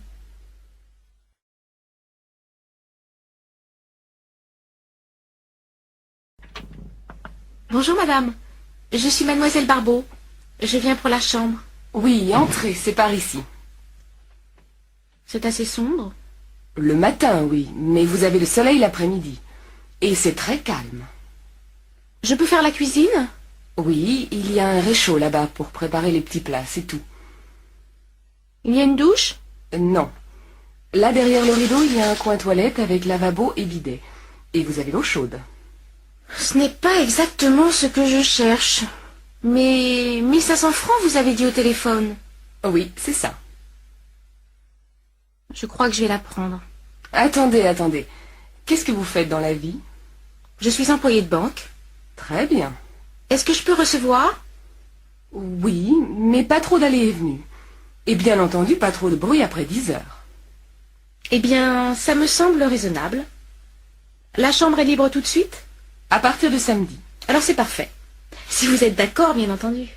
Bonjour madame, je suis mademoiselle Barbeau. Je viens pour la chambre. Oui, entrez, c'est par ici. C'est assez sombre. Le matin, oui, mais vous avez le soleil l'après-midi. Et c'est très calme. Je peux faire la cuisine? Oui, il y a un réchaud là-bas pour préparer les petits plats, c'est tout. Il y a une douche? Non. Là, derrière le rideau, il y a un coin toilette avec lavabo et bidet. Et vous avez l'eau chaude. Ce n'est pas exactement ce que je cherche. Mais 1500 francs, vous avez dit au téléphone. Oui, c'est ça. Je crois que je vais la prendre. Attendez. Qu'est-ce que vous faites dans la vie? Je suis employée de banque. Très bien. Est-ce que je peux recevoir? Oui, mais pas trop d'allées et venues. Et bien entendu, pas trop de bruit après 10 heures. Eh bien, ça me semble raisonnable. La chambre est libre tout de suite? À partir de samedi. Alors c'est parfait. Si vous êtes d'accord, bien entendu.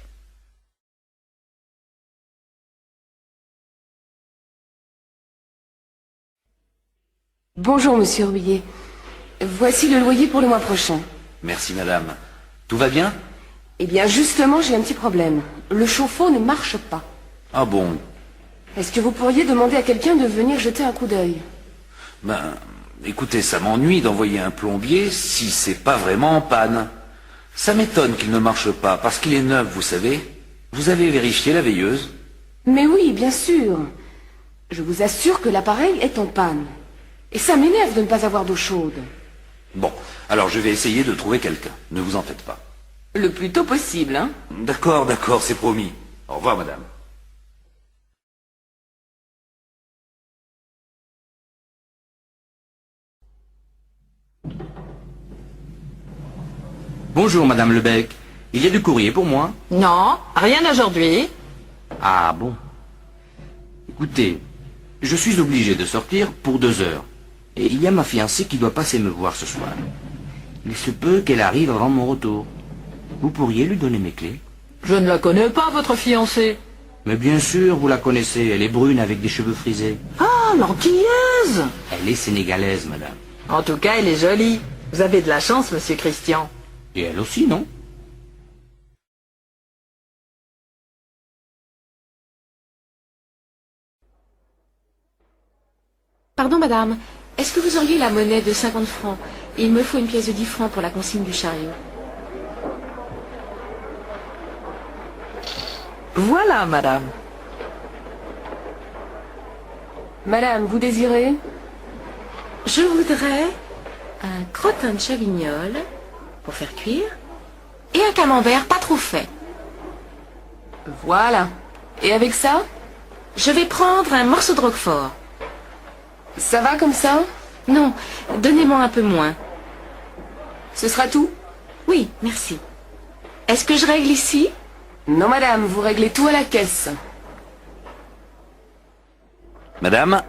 Bonjour, monsieur Rouillet. Voici le loyer pour le mois prochain. Merci, madame. Tout va bien? Eh bien, justement, j'ai un petit problème. Le chauffe-eau ne marche pas. Ah bon? Est-ce que vous pourriez demander à quelqu'un de venir jeter un coup d'œil? Ben, écoutez, ça m'ennuie d'envoyer un plombier si c'est pas vraiment en panne. Ça m'étonne qu'il ne marche pas, parce qu'il est neuf, vous savez. Vous avez vérifié la veilleuse? Mais oui, bien sûr. Je vous assure que l'appareil est en panne. Et ça m'énerve de ne pas avoir d'eau chaude. Bon, alors je vais essayer de trouver quelqu'un. Ne vous en faites pas. Le plus tôt possible, hein? D'accord, c'est promis. Au revoir, madame. Bonjour, Madame Lebec. Il y a du courrier pour moi? Non, rien aujourd'hui. Ah bon? Écoutez, je suis obligé de sortir pour 2 heures. Et il y a ma fiancée qui doit passer me voir ce soir. Il se peut qu'elle arrive avant mon retour. Vous pourriez lui donner mes clés? Je ne la connais pas, votre fiancée. Mais bien sûr, vous la connaissez. Elle est brune avec des cheveux frisés. Ah, l'antillaise. Elle est sénégalaise, madame. En tout cas, elle est jolie. Vous avez de la chance, monsieur Christian. Et elle aussi, non? Pardon, madame. Est-ce que vous auriez la monnaie de 50 francs? Il me faut une pièce de 10 francs pour la consigne du chariot. Voilà, madame. Madame, vous désirez? Je voudrais un crottin de chavignol pour faire cuire et un camembert pas trop fait. Voilà. Et avec ça? Je vais prendre un morceau de roquefort. Ça va comme ça? Non, donnez-moi un peu moins. Ce sera tout? Oui, merci. Est-ce que je règle ici? Non, madame, vous réglez tout à la caisse. Madame?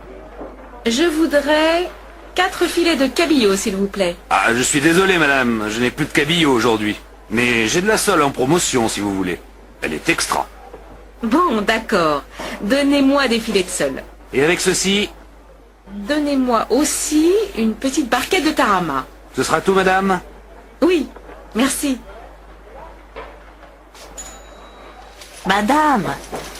Je voudrais 4 filets de cabillaud, s'il vous plaît. Ah, je suis désolé, madame. Je n'ai plus de cabillaud aujourd'hui. Mais j'ai de la sole en promotion, si vous voulez. Elle est extra. Bon, d'accord. Donnez-moi des filets de sole. Et avec ceci? Donnez-moi aussi une petite barquette de tarama. Ce sera tout, madame? Oui, merci. Madame,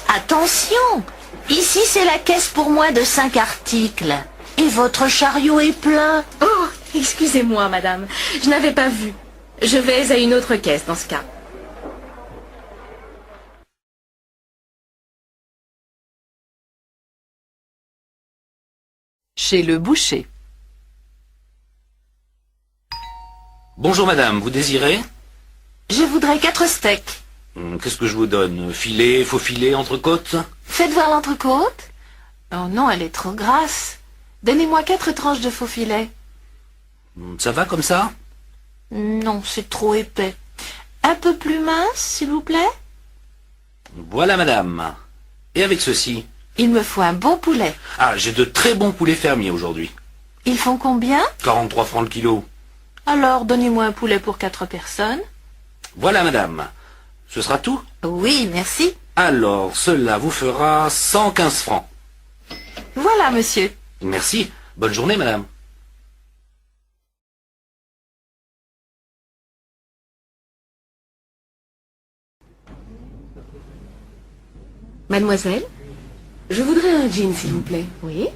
attention! Ici, c'est la caisse pour moins de 5 articles. Et votre chariot est plein. Oh, excusez-moi, madame. Je n'avais pas vu. Je vais à une autre caisse dans ce cas. Chez le boucher. Bonjour, madame. Vous désirez? Je voudrais 4 steaks. Qu'est-ce que je vous donne? Filet, faux filet, entrecôte? Faites voir l'entrecôte. Oh non, elle est trop grasse. Donnez-moi 4 tranches de faux filet. Ça va comme ça? Non, c'est trop épais. Un peu plus mince, s'il vous plaît? Voilà, madame. Et avec ceci? Il me faut un bon poulet. Ah, j'ai de très bons poulets fermiers aujourd'hui. Ils font combien? 43 francs le kilo. Alors, donnez-moi un poulet pour 4 personnes. Voilà, madame. Ce sera tout? Oui, merci. Alors, cela vous fera 115 francs. Voilà, monsieur. Merci. Bonne journée, madame. Mademoiselle? Je voudrais un jean, s'il vous plaît. Oui?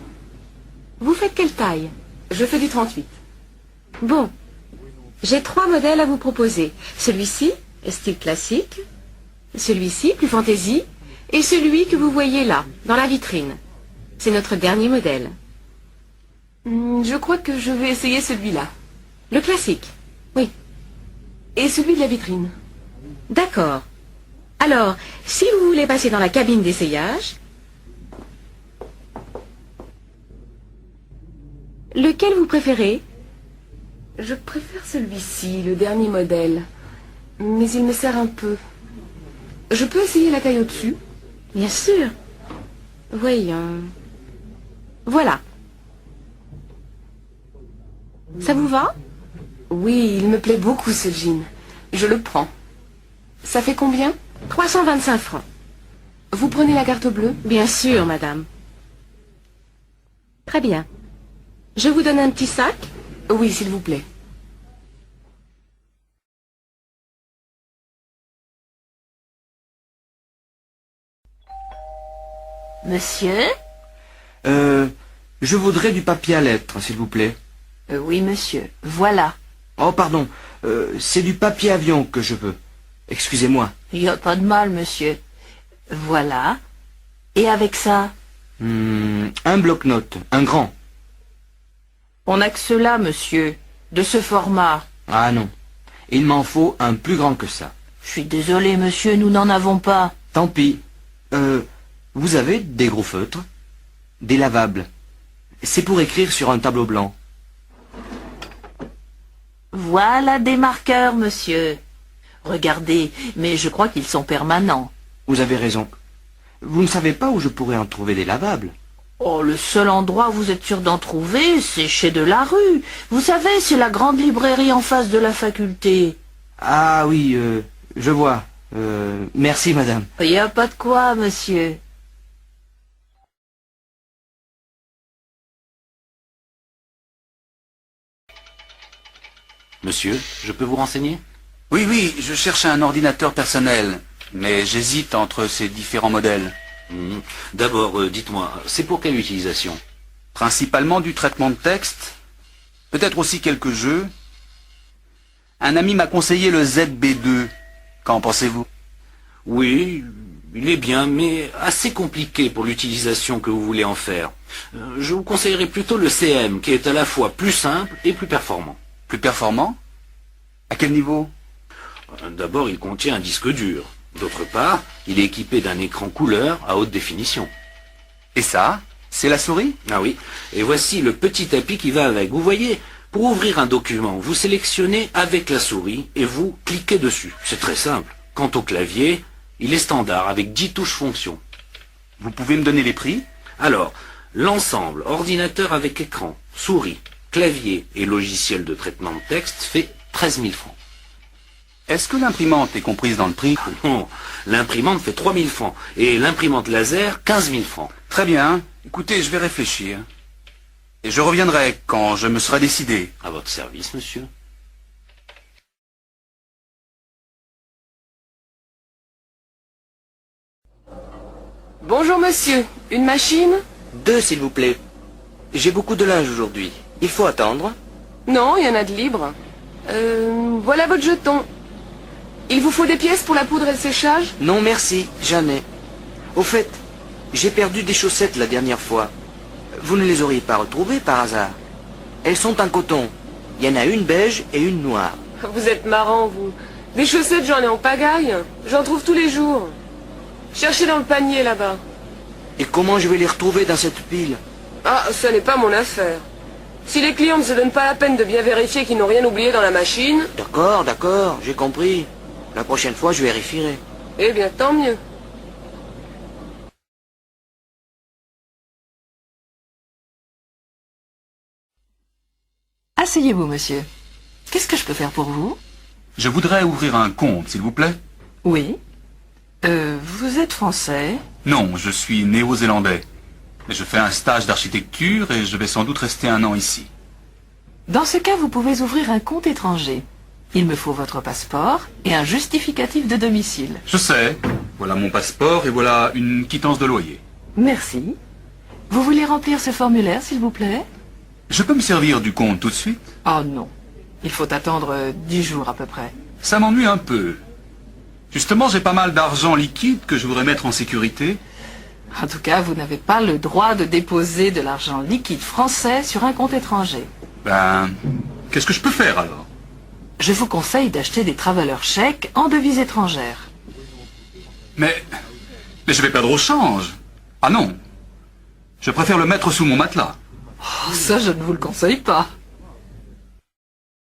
Vous faites quelle taille? Je fais du 38. Bon. J'ai 3 modèles à vous proposer. Celui-ci, style classique. Celui-ci, plus fantaisie. Et celui que vous voyez là, dans la vitrine. C'est notre dernier modèle. Je crois que je vais essayer celui-là. Le classique? Oui. Et celui de la vitrine? D'accord. Alors, si vous voulez passer dans la cabine d'essayage... Lequel vous préférez? Je préfère celui-ci, le dernier modèle. Mais il me sert un peu. Je peux essayer la taille au-dessus? Bien sûr. Voyons. Voilà. Ça vous va? Oui, il me plaît beaucoup ce jean. Je le prends. Ça fait combien? 325 francs. Vous prenez la carte bleue? Bien sûr, madame. Très bien. Je vous donne un petit sac? Oui, s'il vous plaît. Monsieur? Je voudrais du papier à lettres, s'il vous plaît. Oui, monsieur. Voilà. Oh, pardon. C'est du papier avion que je veux. Excusez-moi. Il n'y a pas de mal, monsieur. Voilà. Et avec ça? Un bloc-notes, un grand. On n'a que cela, monsieur. De ce format. Ah non. Il m'en faut un plus grand que ça. Je suis désolé, monsieur, nous n'en avons pas. Tant pis. Vous avez des gros feutres? Des lavables. C'est pour écrire sur un tableau blanc. Voilà des marqueurs, monsieur. Regardez, mais je crois qu'ils sont permanents. Vous avez raison. Vous ne savez pas où je pourrais en trouver des lavables? Oh, le seul endroit où vous êtes sûr d'en trouver, c'est chez Delarue. Vous savez, c'est la grande librairie en face de la faculté. Ah oui, je vois. Merci, madame. Il n'y a pas de quoi, monsieur. Monsieur, je peux vous renseigner? Oui, je cherche un ordinateur personnel, mais j'hésite entre ces différents modèles. D'abord, dites-moi, c'est pour quelle utilisation? Principalement du traitement de texte, peut-être aussi quelques jeux. Un ami m'a conseillé le ZB2. Qu'en pensez-vous? Oui, il est bien, mais assez compliqué pour l'utilisation que vous voulez en faire. Je vous conseillerais plutôt le CM, qui est à la fois plus simple et plus performant. Plus performant? À quel niveau? D'abord, il contient un disque dur. D'autre part, il est équipé d'un écran couleur à haute définition. Et ça, c'est la souris? Ah oui, et voici le petit tapis qui va avec. Vous voyez, pour ouvrir un document, vous sélectionnez avec la souris et vous cliquez dessus. C'est très simple. Quant au clavier, il est standard avec 10 touches fonction. Vous pouvez me donner les prix? Alors, l'ensemble, ordinateur avec écran, souris, clavier et logiciel de traitement de texte fait 13 000 francs. Est-ce que l'imprimante est comprise dans le prix? Non, l'imprimante fait 3 000 francs et l'imprimante laser 15 000 francs. Très bien. Écoutez, je vais réfléchir. Et je reviendrai quand je me serai décidé. À votre service, monsieur. Bonjour monsieur, une machine? 2, s'il vous plaît. J'ai beaucoup de linge aujourd'hui. Il faut attendre? Non, il y en a de libre. Voilà votre jeton. Il vous faut des pièces pour la poudre et le séchage? Non, merci, j'en ai. Au fait, j'ai perdu des chaussettes la dernière fois. Vous ne les auriez pas retrouvées par hasard? Elles sont en coton. Il y en a une beige et une noire. Vous êtes marrant, vous. Des chaussettes, j'en ai en pagaille. J'en trouve tous les jours. Cherchez dans le panier, là-bas. Et comment je vais les retrouver dans cette pile? Ah, ça n'est pas mon affaire. Si les clients ne se donnent pas la peine de bien vérifier qu'ils n'ont rien oublié dans la machine... D'accord, j'ai compris. La prochaine fois, je vérifierai. Eh bien, tant mieux. Asseyez-vous, monsieur. Qu'est-ce que je peux faire pour vous? Je voudrais ouvrir un compte, s'il vous plaît. Oui. Vous êtes français? Non, je suis néo-zélandais. Mais je fais un stage d'architecture et je vais sans doute rester 1 an ici. Dans ce cas, vous pouvez ouvrir un compte étranger. Il me faut votre passeport et un justificatif de domicile. Je sais. Voilà mon passeport et voilà une quittance de loyer. Merci. Vous voulez remplir ce formulaire, s'il vous plaît? Je peux me servir du compte tout de suite? Oh non. Il faut attendre 10 jours à peu près. Ça m'ennuie un peu. Justement, j'ai pas mal d'argent liquide que je voudrais mettre en sécurité. En tout cas, vous n'avez pas le droit de déposer de l'argent liquide français sur un compte étranger. Ben, qu'est-ce que je peux faire alors? Je vous conseille d'acheter des travelers chèques en devises étrangères. Mais je vais perdre au change. Ah non. Je préfère le mettre sous mon matelas. Oh, ça, je ne vous le conseille pas.